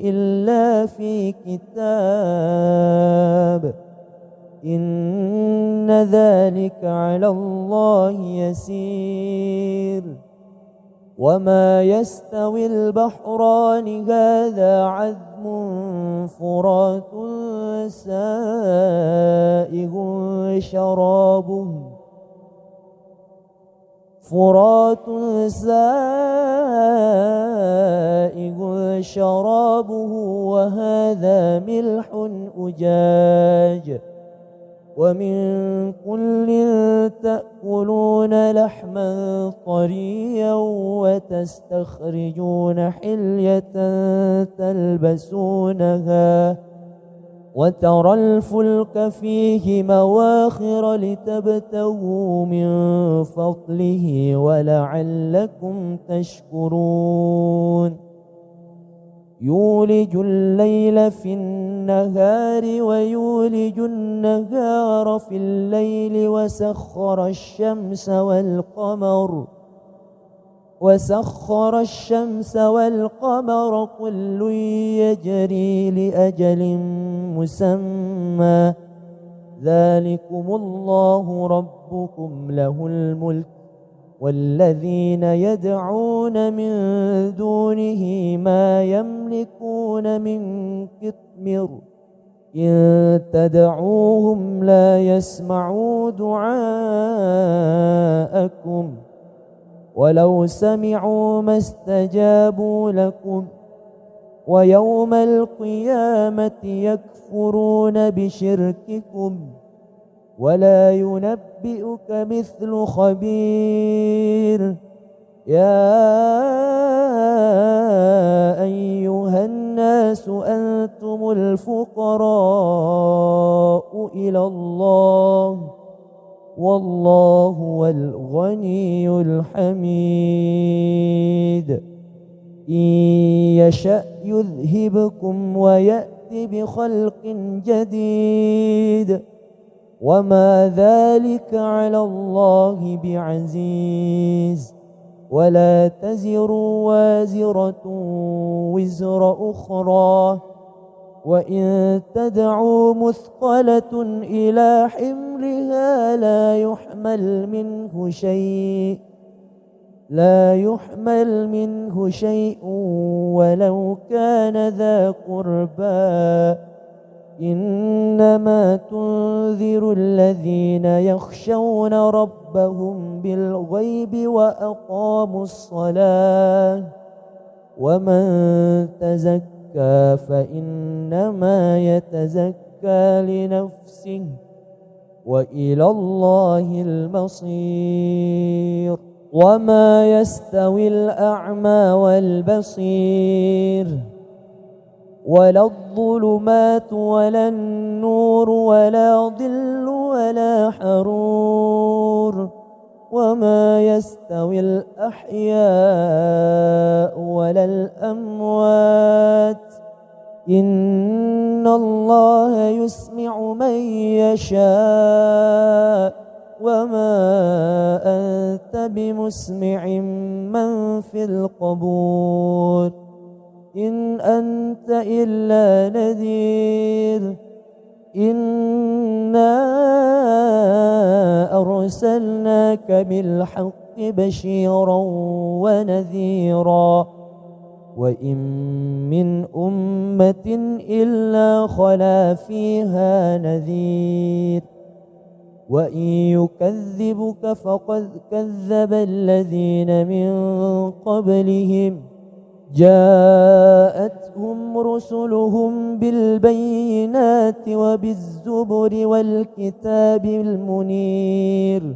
إلا في كتاب إن ذلك على الله يسير. وما يستوي البحران هذا عذب فرات سائغ شرابه وهذا ملح أجاج ومن كل تأكلون لحما طريا وتستخرجون حلية تلبسونها وترى الفلك فيه مواخر لتبتغوا من فضله ولعلكم تشكرون. يولج الليل في النهار ويولج النهار في الليل وسخر الشمس والقمر كل يجري لأجل مسمى ذلكم الله ربكم له الملك والذين يدعون من دونه ما يملكون من قطمير مثمر إن تدعوهم لا يسمعوا دعاءكم ولو سمعوا ما استجابوا لكم ويوم القيامة يكفرون بشرككم ولا ينبئك مثل خبير. يا أيها الناس أنتم الفقراء إلى الله والله هو الغني الحميد. إن يشأ يذهبكم ويأت بخلق جديد وما ذلك على الله بعزيز. ولا تزر وازرة وزر أخرى وإن تدعوا مثقلة إلى حملها لا يحمل منه شيء ولو كان ذا قربى إنما تنذر الذين يخشون ربهم بالغيب وأقاموا الصلاة ومن تزكى فإنما يتزكى لنفسه وإلى الله المصير. وما يستوي الأعمى والبصير ولا الظلمات ولا النور ولا ظل ولا حرور وما يستوي الأحياء ولا الأموات إن الله يسمع من يشاء وما أنت بمسمع من في القبور إن أنت إلا نذير. إنا أرسلناك بالحق بشيرا ونذيرا وإن من أمة إلا خلا فيها نذير وإن يكذبك فقد كذب الذين من قبلهم جاءتهم رسلهم بالبينات وبالزبر والكتاب المنير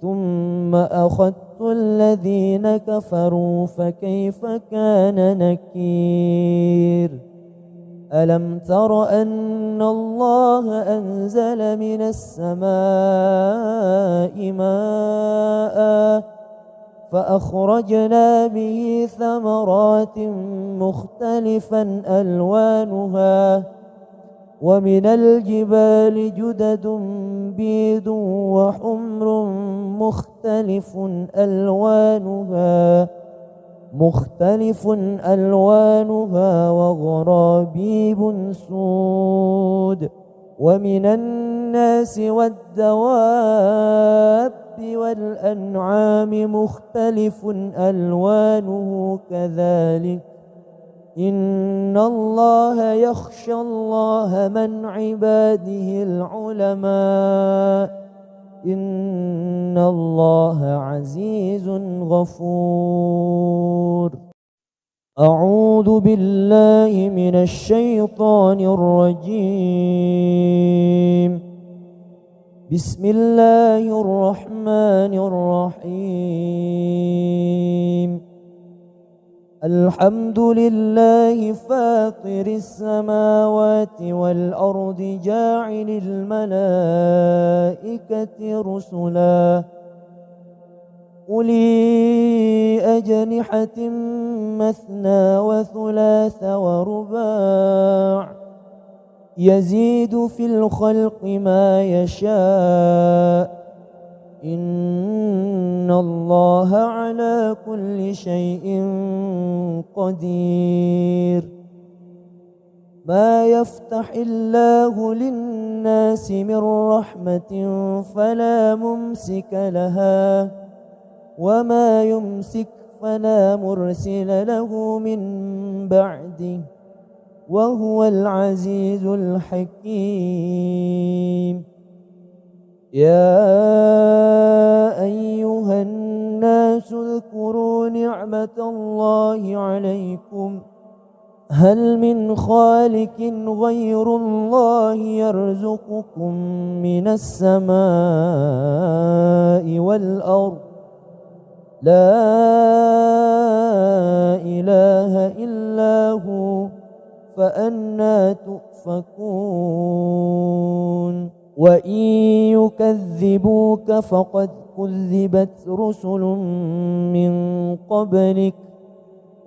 ثم أخذت الذين كفروا فكيف كان نكير. ألم تر أن الله أنزل من السماء ماء فأخرجنا به ثمرات مختلفا ألوانها ومن الجبال جدد بيض وحمر مختلف ألوانها وغرابيب سود ومن الناس والدواب والأنعام مختلف ألوانه كذلك إن الله يخشى الله من عباده العلماء إن الله عزيز غفور. أعوذ بالله من الشيطان الرجيم. بسم الله الرحمن الرحيم. الحمد لله فاطر السماوات والأرض جاعل الملائكة رسلا أولي أجنحة مثنى وثلاث ورباع يزيد في الخلق ما يشاء إن الله على كل شيء قدير. ما يفتح الله للناس من رحمة فلا ممسك لها وما يمسك فلا مرسل له من بعده وهو العزيز الحكيم. يا أيها الناس اذكروا نعمة الله عليكم هل من خالق غير الله يرزقكم من السماء والأرض لا إله إلا هو فأنى تؤفكون. وإن يكذبوك فقد كذبت رسل من قبلك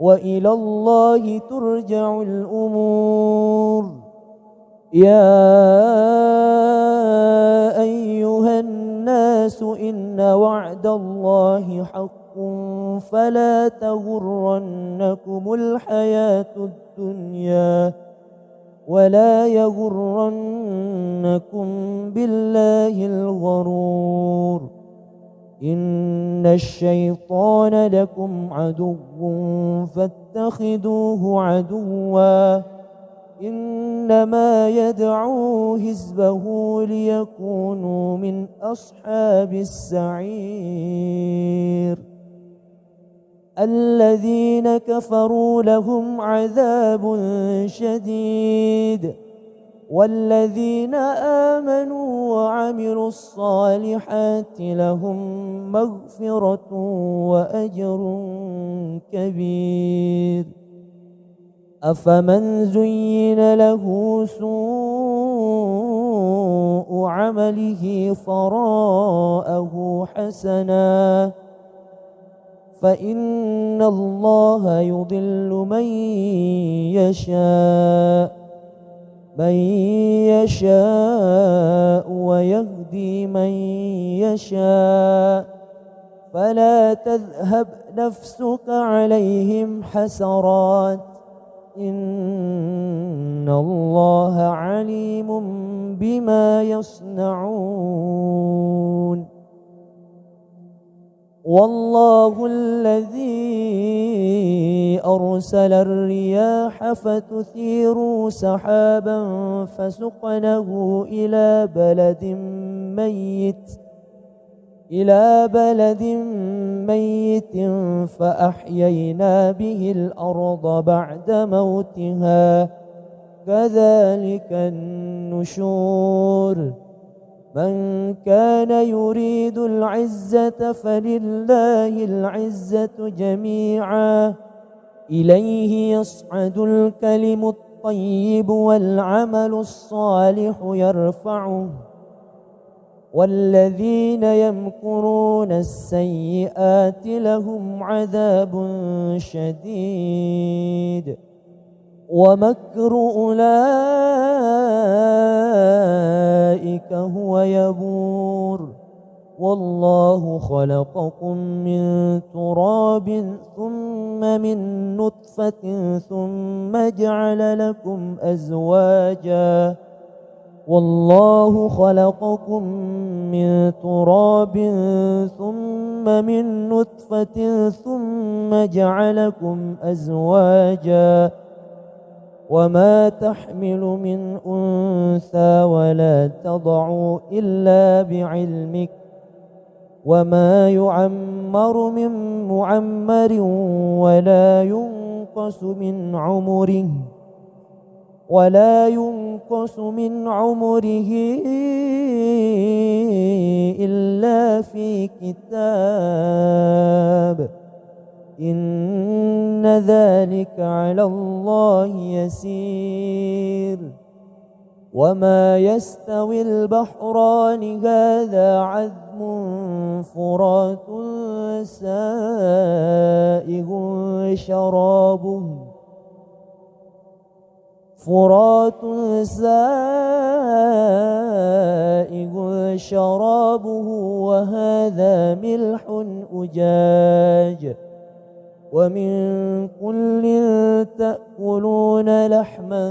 وإلى الله ترجع الأمور. يا أيها الناس إن وعد الله حق فلا تغرنكم الحياة الدنيا ولا يغرنكم بالله الغرور. إن الشيطان لكم عدو فاتخذوه عدوا إنما يدعو حزبه ليكونوا من أصحاب السعير. الذين كفروا لهم عذاب شديد والذين آمنوا وعملوا الصالحات لهم مغفرة وأجر كبير. أفمن زين له سوء عمله فراءه حسنا فإن الله يضل من يشاء ويهدي من يشاء فلا تذهب نفسك عليهم حسرات إن الله عليم بما يصنعون. والله الذي أرسل الرياح فتثير سحابا فسقنه إلى بلد ميت فأحيينا به الأرض بعد موتها كذلك النشور. من كان يريد العزة فلله العزة جميعا إليه يصعد الكلم الطيب والعمل الصالح يرفعه والذين يمكرون السيئات لهم عذاب شديد ومكر أولئك هو يبور. والله خلقكم من تراب ثم من نطفة ثم جعل لكم أزواجا. والله خلقكم من تراب ثم من نطفة ثم جعلكم أزواجا وما تحمل من أنثى ولا تضع إلا بعلمك وما يعمر من معمر ولا ينقص من عمره إلا في كتاب إن ذلك على الله يسير. وما يستوي البحران هذا عذب فرات سائغ شرابه وهذا ملح أجاج ومن كل تأكلون لحما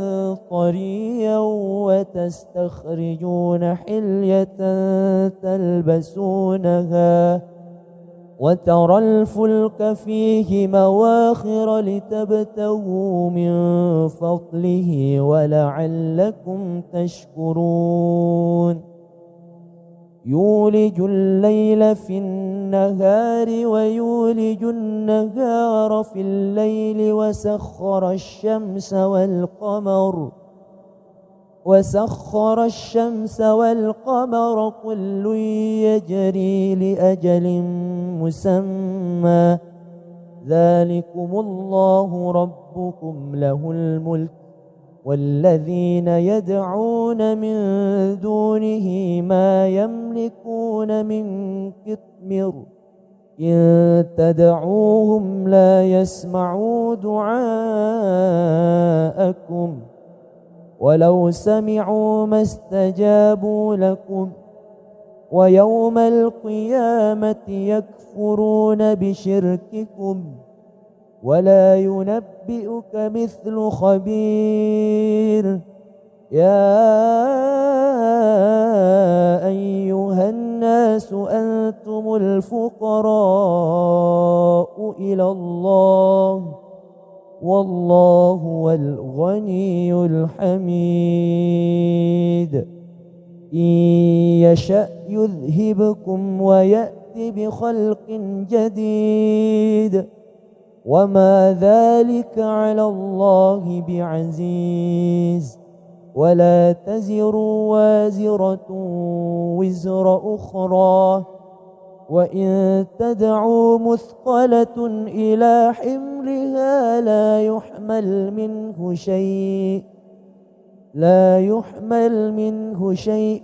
طريا وتستخرجون حلية وترى الفلك فيه مواخر لتبتغوا من فضله ولعلكم تشكرون يولج الليل في النهار ويولج النهار في الليل وسخر الشمس والقمر كل يجري لأجل مسمى ذلكم الله ربكم له الملك والذين يدعون من دونه ما يملكون من قطمير إن تدعوهم لا يسمعوا دعاءكم ولو سمعوا ما استجابوا لكم ويوم القيامة يكفرون بشرككم ولا ينبئك مثل خبير يا أيها الناس أنتم الفقراء إلى الله والله هو الغني الحميد إن يشأ يذهبكم ويأتي بخلق جديد وما ذلك على الله بعزيز ولا تزر وازرة وزر أخرى وإن تدعوا مثقلة إلى حملها لا يحمل منه شيء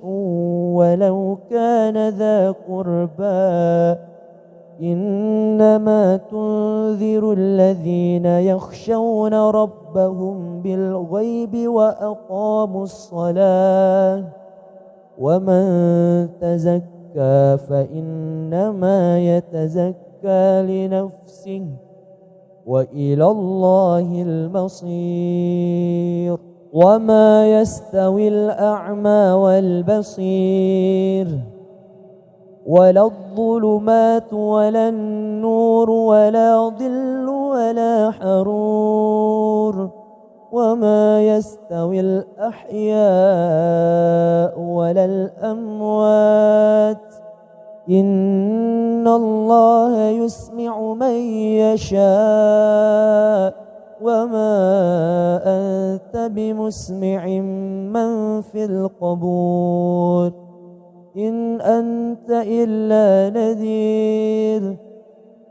ولو كان ذا قربى إنما تنذر الذين يخشون ربهم بالغيب وأقاموا الصلاة ومن تزكى فإنما يتزكى لنفسه وإلى الله المصير وما يستوي الأعمى والبصير ولا الظلمات ولا النور ولا ظل ولا حرور وما يستوي الأحياء ولا الأموات إن الله يسمع من يشاء وما أنت بمسمع من في القبور إن أنت إلا نذير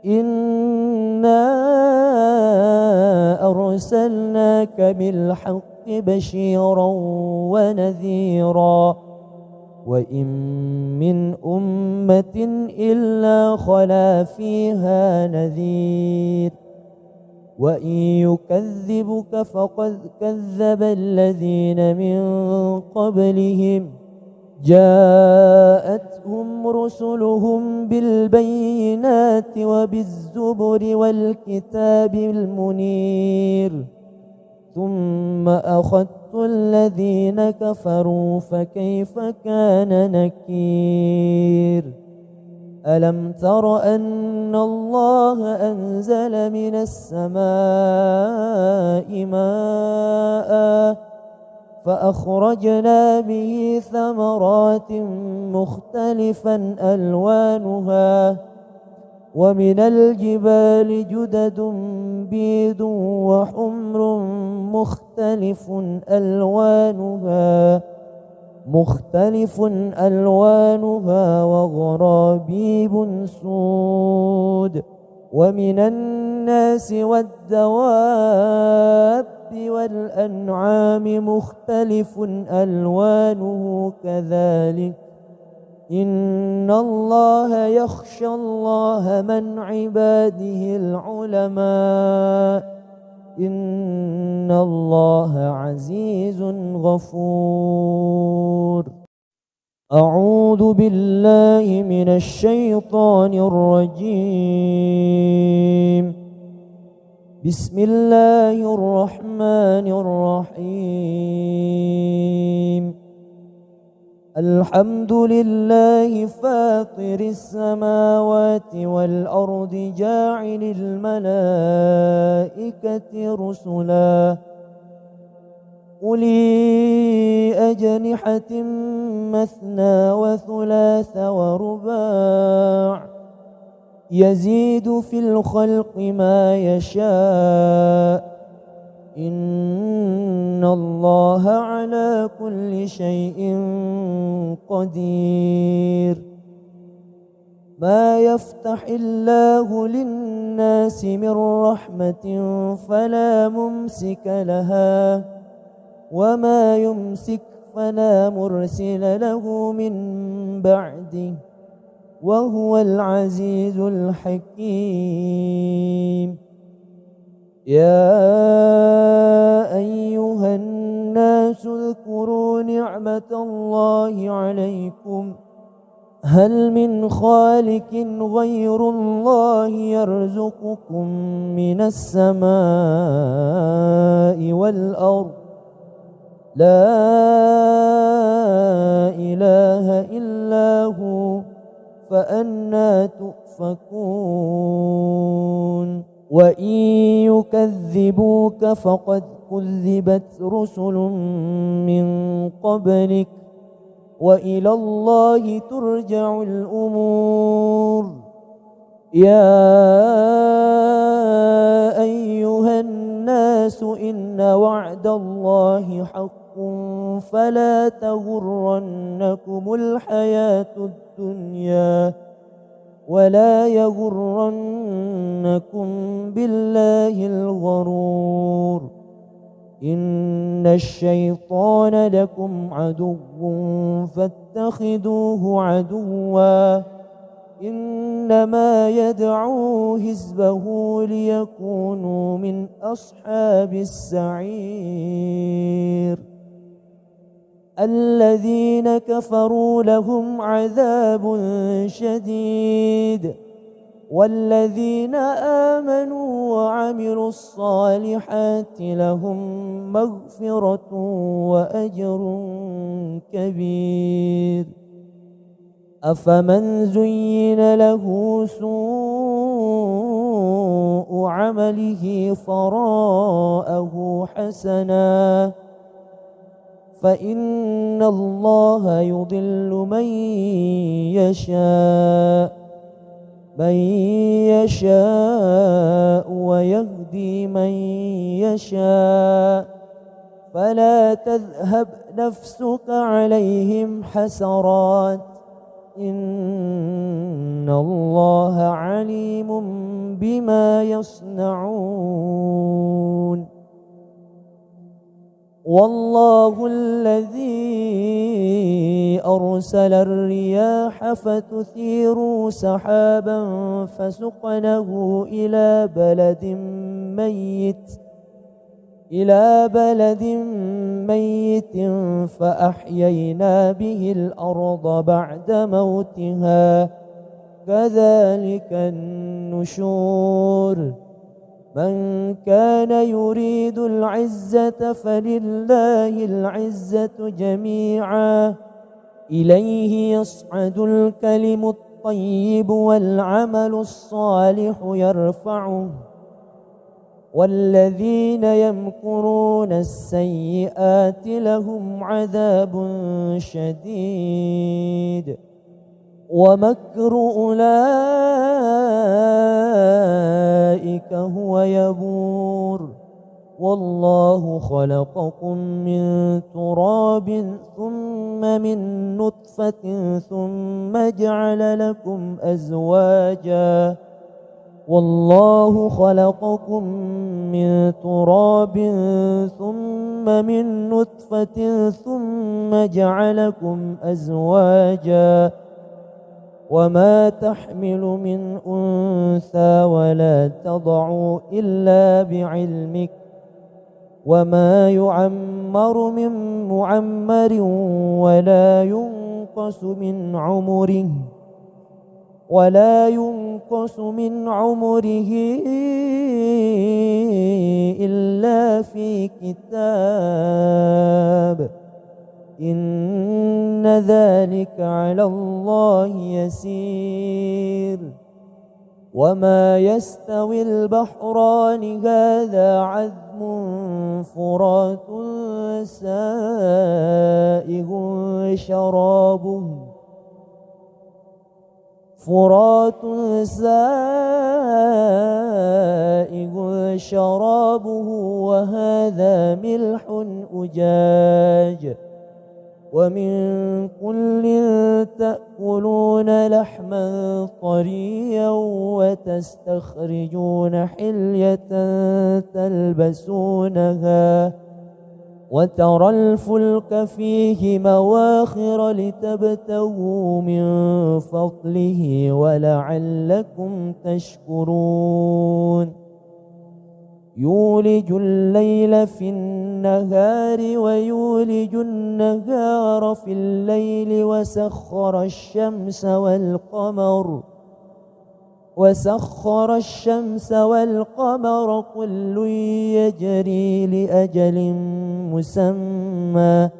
إنا أرسلناك بالحق بشيرا ونذيرا وإن من أمة إلا خلا فيها نذير وإن يكذبك فقد كذب الذين من قبلهم جاءتهم رسلهم بالبينات وبالزبر والكتاب المنير ثم أخذت الذين كفروا فكيف كان نكير ألم تر أن الله أنزل من السماء ماء فأخرجنا به ثمرات مختلفا ألوانها ومن الجبال جدد بيض وحمر مختلف ألوانها وغرابيب سود ومن الناس والدواب والأنعام مختلف ألوانه كذلك إن الله يخشى الله من عباده العلماء إن الله عزيز غفور أعوذ بالله من الشيطان الرجيم بسم الله الرحمن الرحيم الحمد لله فاطر السماوات والأرض جاعل الملائكة رسلا أولي أجنحة مثنى وثلاث ورباع يزيد في الخلق ما يشاء إن الله على كل شيء قدير. ما يفتح الله للناس من رحمة فلا ممسك لها وما يمسك فلا مرسل له من بعده وهو العزيز الحكيم. يا أيها الناس اذكروا نعمة الله عليكم هل من خالق غير الله يرزقكم من السماء والأرض لا إله إلا هو فأنى تؤفكون. وإن يكذبوك فقد كذبت رسل من قبلك وإلى الله ترجع الأمور. يا أيها الناس إن وعد الله حق فلا تغرنكم الحياة الدنيا ولا يغرنكم بالله الغرور. إن الشيطان لكم عدو فاتخذوه عدوا إنما يدعو حزبه ليكونوا من أصحاب السعير. الذين كفروا لهم عذاب شديد والذين آمنوا وعملوا الصالحات لهم مغفرة وأجر كبير. أفمن زين له سوء عمله فراءه حسنا فإن الله يضل من يشاء ويهدي من يشاء فلا تذهب نفسك عليهم حسرات إن الله عليم بما يصنعون. والله الذي أرسل الرياح فتثير سحابا فسقنه إلى بلد ميت فأحيينا به الأرض بعد موتها كذلك النشور. من كان يريد العزة فلله العزة جميعا إليه يصعد الكلم الطيب والعمل الصالح يرفعه والذين يمكرون السيئات لهم عذاب شديد ومكر أولئك هو يبور. والله خلقكم من تراب ثم من نطفة ثم جعل لكم أزواجا. والله خلقكم من تراب ثم من نطفة ثم جعلكم أزواجا وما تحمل من أنثى ولا تضع إلا بعلمك وما يعمر من معمر ولا ينقص من عمره إلا في كتاب إن ذلك على الله يسير. وما يستوي البحران هذا عذب فرات سائغ شرابه وهذا ملح أجاج ومن كل تأكلون لحما طريا وتستخرجون حلية تلبسونها وترى الفلك فيه مواخر لتبتغوا من فضله ولعلكم تشكرون. يولج الليل في النهار ويولج النهار في الليل وسخر الشمس والقمر كل يجري لأجل مسمى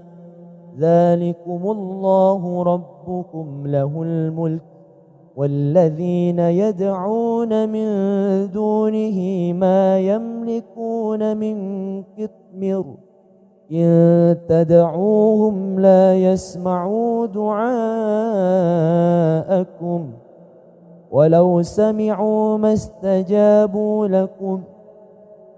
ذلكم الله ربكم له الملك والذين يدعون من دونه ما يملكون من قطمير إن تدعوهم لا يسمعوا دعاءكم ولو سمعوا ما استجابوا لكم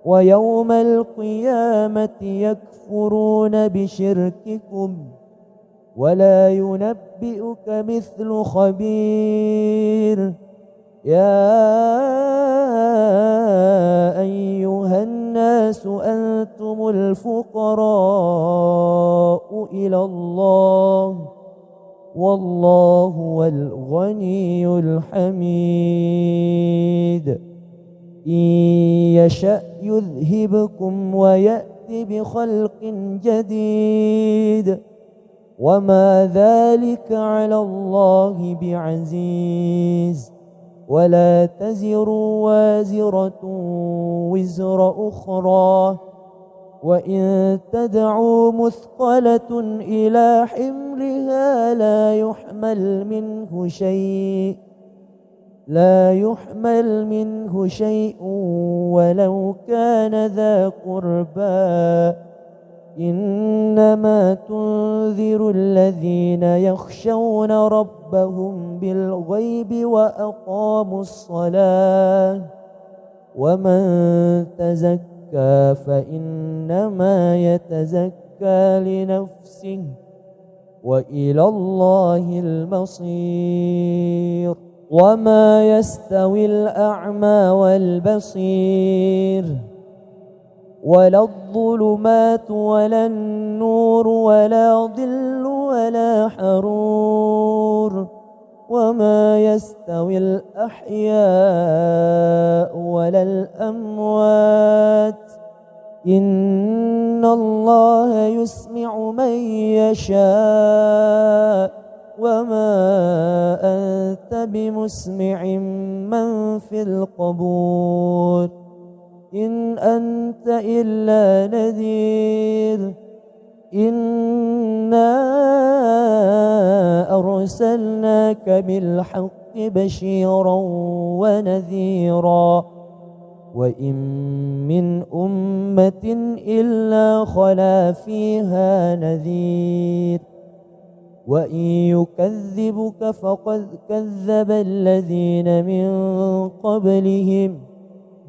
ويوم القيامة يكفرون بشرككم ولا ينبئك مثل خبير. يا أيها الناس أنتم الفقراء إلى الله والله هو الغني الحميد. إن يشأ يذهبكم ويأتي بخلق جديد وما ذلك على الله بعزيز. ولا تزر وازرة وزر أخرى وإن تدعوا مثقلة إلى حملها لا يحمل منه شيء ولو كان ذا قربى إنما تنذر الذين يخشون ربهم بالغيب وأقاموا الصلاة ومن تزكى فإنما يتزكى لنفسه وإلى الله المصير. وما يستوي الأعمى والبصير ولا الظلمات ولا النور ولا ظل ولا حرور وما يستوي الأحياء ولا الأموات إن الله يسمع من يشاء وما أنت بمسمع من في القبور إن أنت إلا نذير. إنا أرسلناك بالحق بشيرا ونذيرا وإن من أمة إلا خلا فيها نذير وإن يكذبك فقد كذب الذين من قبلهم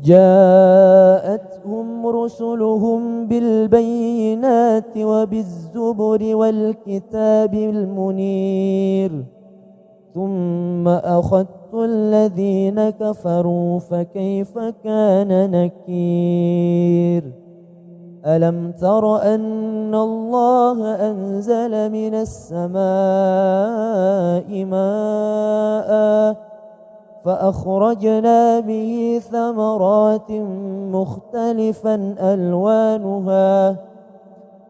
جاءتهم رسلهم بالبينات وبالزبر والكتاب المنير ثم أخذت الذين كفروا فكيف كان نكير. ألم تر أن الله أنزل من السماء ماء فأخرجنا به ثمرات مختلفا ألوانها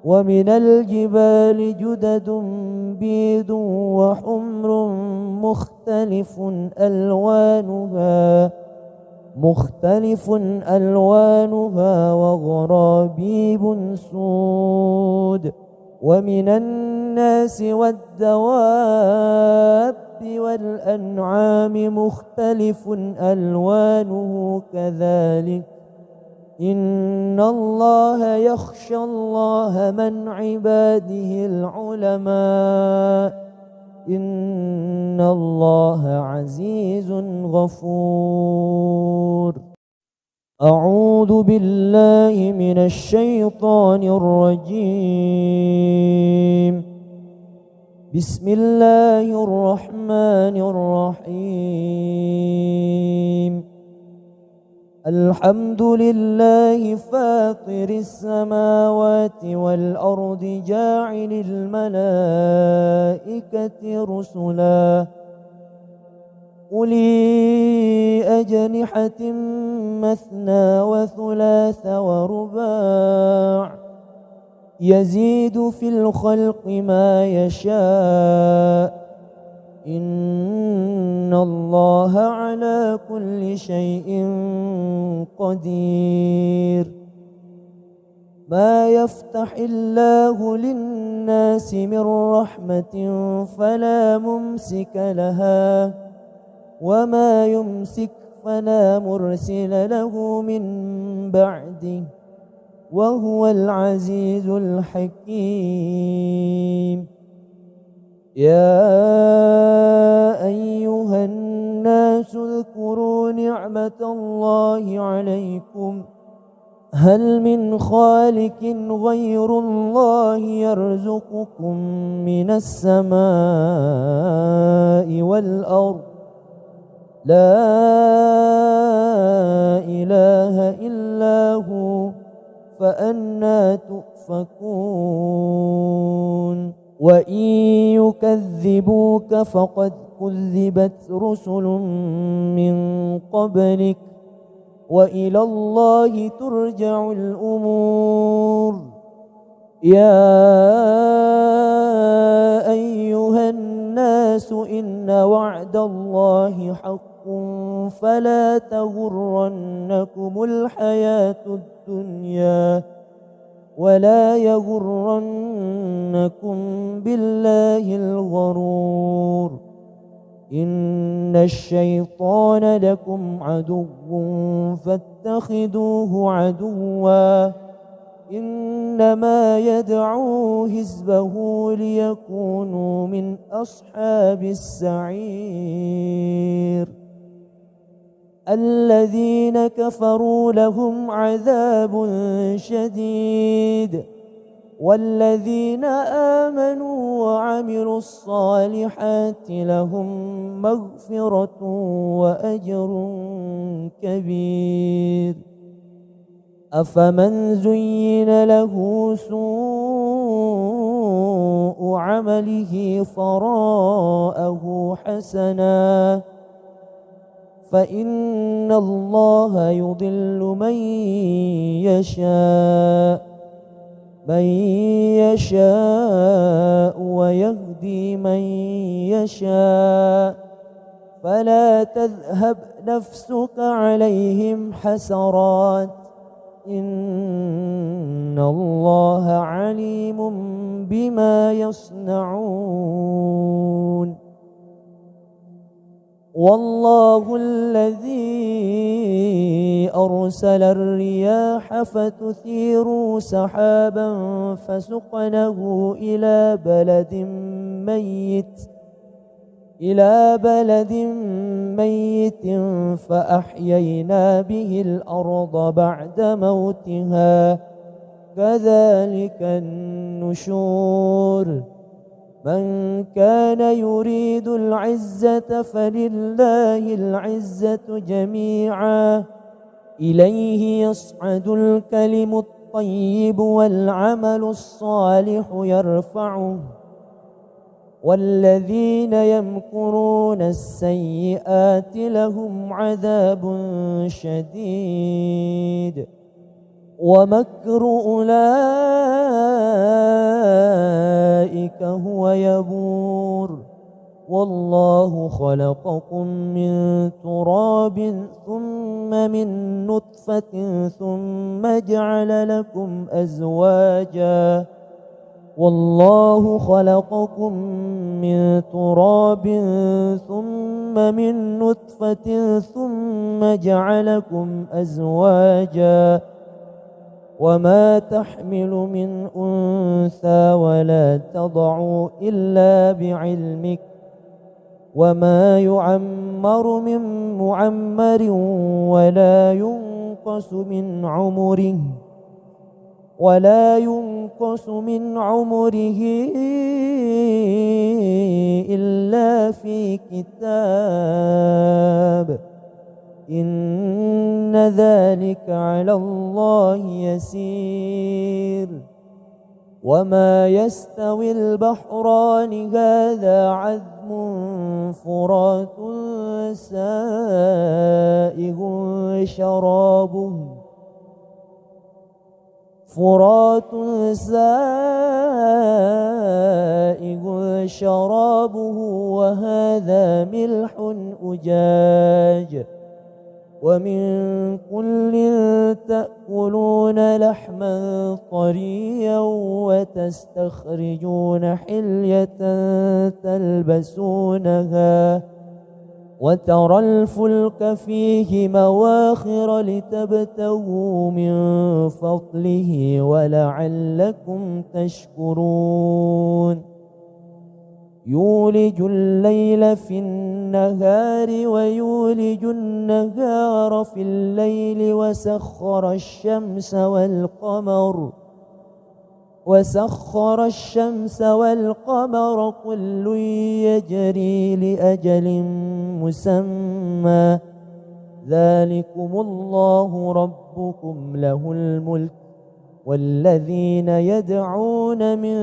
ومن الجبال جدد بيض وحمر مختلف ألوانها وغرابيب سود ومن الناس الناس والدواب والأنعام مختلف ألوانه كذلك إن الله يخشى الله من عباده العلماء إن الله عزيز غفور. أعوذ بالله من الشيطان الرجيم. بسم الله الرحمن الرحيم. الحمد لله فاطر السماوات والأرض جاعل الملائكة رسلا أولي أجنحة مثنى وثلاث ورباع يزيد في الخلق ما يشاء إن الله على كل شيء قدير. ما يفتح الله للناس من رحمة فلا ممسك لها وما يمسك فلا مرسل له من بعده وهو العزيز الحكيم. يا أيها الناس اذكروا نعمة الله عليكم هل من خالق غير الله يرزقكم من السماء والأرض لا إله إلا هو فأنى تؤفكون. وإن يكذبوك فقد كذبت رسل من قبلك وإلى الله ترجع الأمور. يا أيها الناس إن وعد الله حق فلا تغرنكم الحياة الدنيا ولا يغرنكم بالله الغرور. إن الشيطان لكم عدو فاتخذوه عدوا إنما يدعو حزبه ليكونوا من أصحاب السعير. الذين كفروا لهم عذاب شديد والذين آمنوا وعملوا الصالحات لهم مغفرة وأجر كبير. أفمن زين له سوء عمله فرآه حسنا فإن الله يضل من يشاء ويهدي من يشاء فلا تذهب نفسك عليهم حسرات إن الله عليم بما يصنعون. والله الذي أرسل الرياح فتثير سحابا فسقنه إلى بلد ميت فأحيينا به الأرض بعد موتها كذلك النشور. من كان يريد العزة فلله العزة جميعا إليه يصعد الكلم الطيب والعمل الصالح يرفعه والذين يمكرون السيئات لهم عذاب شديد ومكر أولئك هو يبور. والله خلقكم من تراب ثم من نطفة ثم جعل لكم أزواجا والله خلقكم من تراب ثم من نطفة ثم جعلكم أزواجا وما تحمل من أنثى ولا تضع إلا بعلمك وما يعمر من معمر ولا ينقص من عمره إلا في كتاب إن ذلك على الله يسير وما يستوي البحران هذا عذب فرات سائغ شرابه وهذا ملح أجاج ومن كل تأكلون لحما طريا وتستخرجون حلية تلبسونها وترى الفلك فيه مواخر لتبتغوا من فضله ولعلكم تشكرون يولج الليل في النهار ويولج النهار في الليل وسخر الشمس والقمر كل يجري لأجل مسمى ذلكم الله ربكم له الملك والذين يدعون من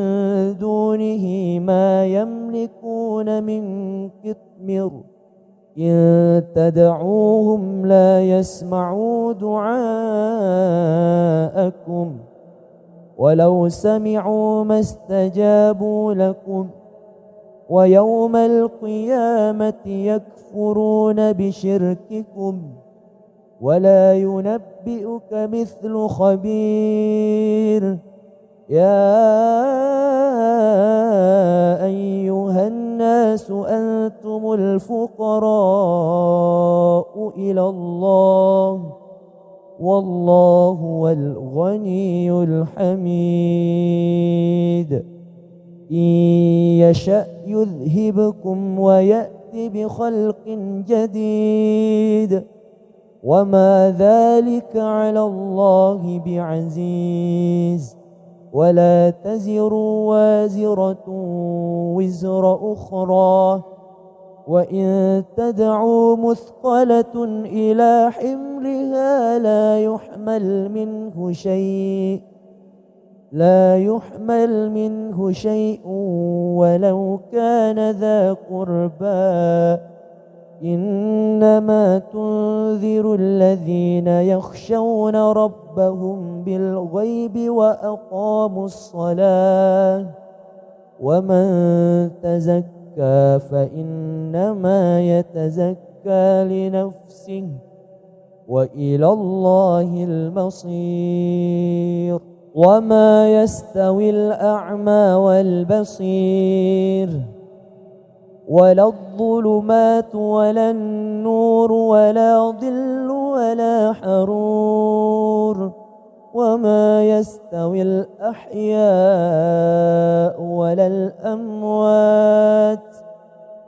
دونه ما يملكون من قطمير إن تدعوهم لا يسمعوا دعاءكم ولو سمعوا ما استجابوا لكم ويوم القيامة يكفرون بشرككم ولا ينبئك مثل خبير يا أيها الناس أنتم الفقراء إلى الله والله هو الغني الحميد إن يشأ يذهبكم ويأتي بخلق جديد وما ذلك على الله بعزيز ولا تزر وازرة وزر أخرى وإن تدعوا مثقلة إلى حملها لا يحمل منه شيء ولو كان ذا قربى إنما تنذر الذين يخشون ربهم بالغيب وأقاموا الصلاة ومن تزكى فإنما يتزكى لنفسه وإلى الله المصير وما يستوي الأعمى والبصير ولا الظلمات ولا النور ولا ظل ولا حرور وما يستوي الأحياء ولا الأموات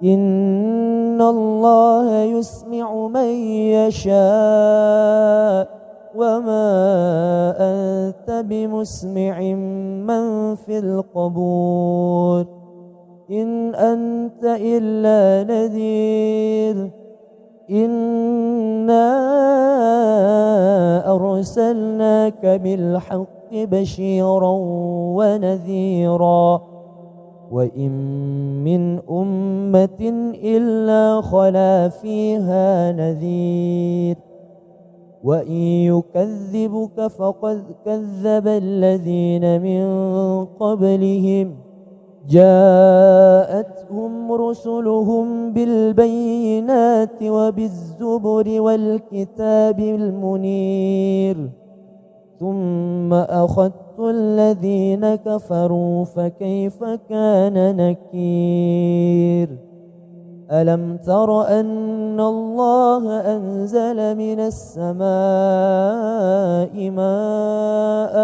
إن الله يسمع من يشاء وما أنت بمسمع من في القبور إن أنت إلا نذير إنا أرسلناك بالحق بشيرا ونذيرا وإن من أمة إلا خلا فيها نذير وإن يكذبك فقد كذب الذين من قبلهم جاءتهم رسلهم بالبينات وبالزبر والكتاب المنير ثم أخذت الذين كفروا فكيف كان نكير ألم تر أن الله أنزل من السماء ماء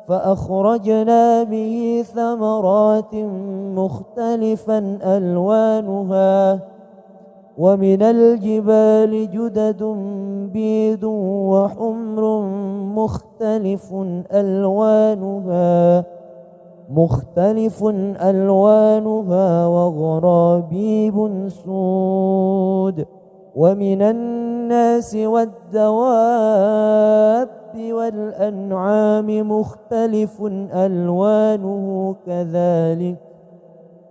فأخرجنا به ثمرات مختلفا ألوانها ومن الجبال جدد بيض وحمر مختلف ألوانها وغرابيب سود ومن الناس والدواب والأنعام مختلف ألوانه كذلك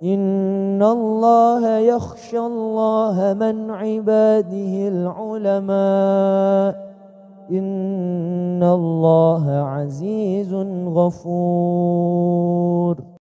إن الله يخشى الله من عباده العلماء إن الله عزيز غفور.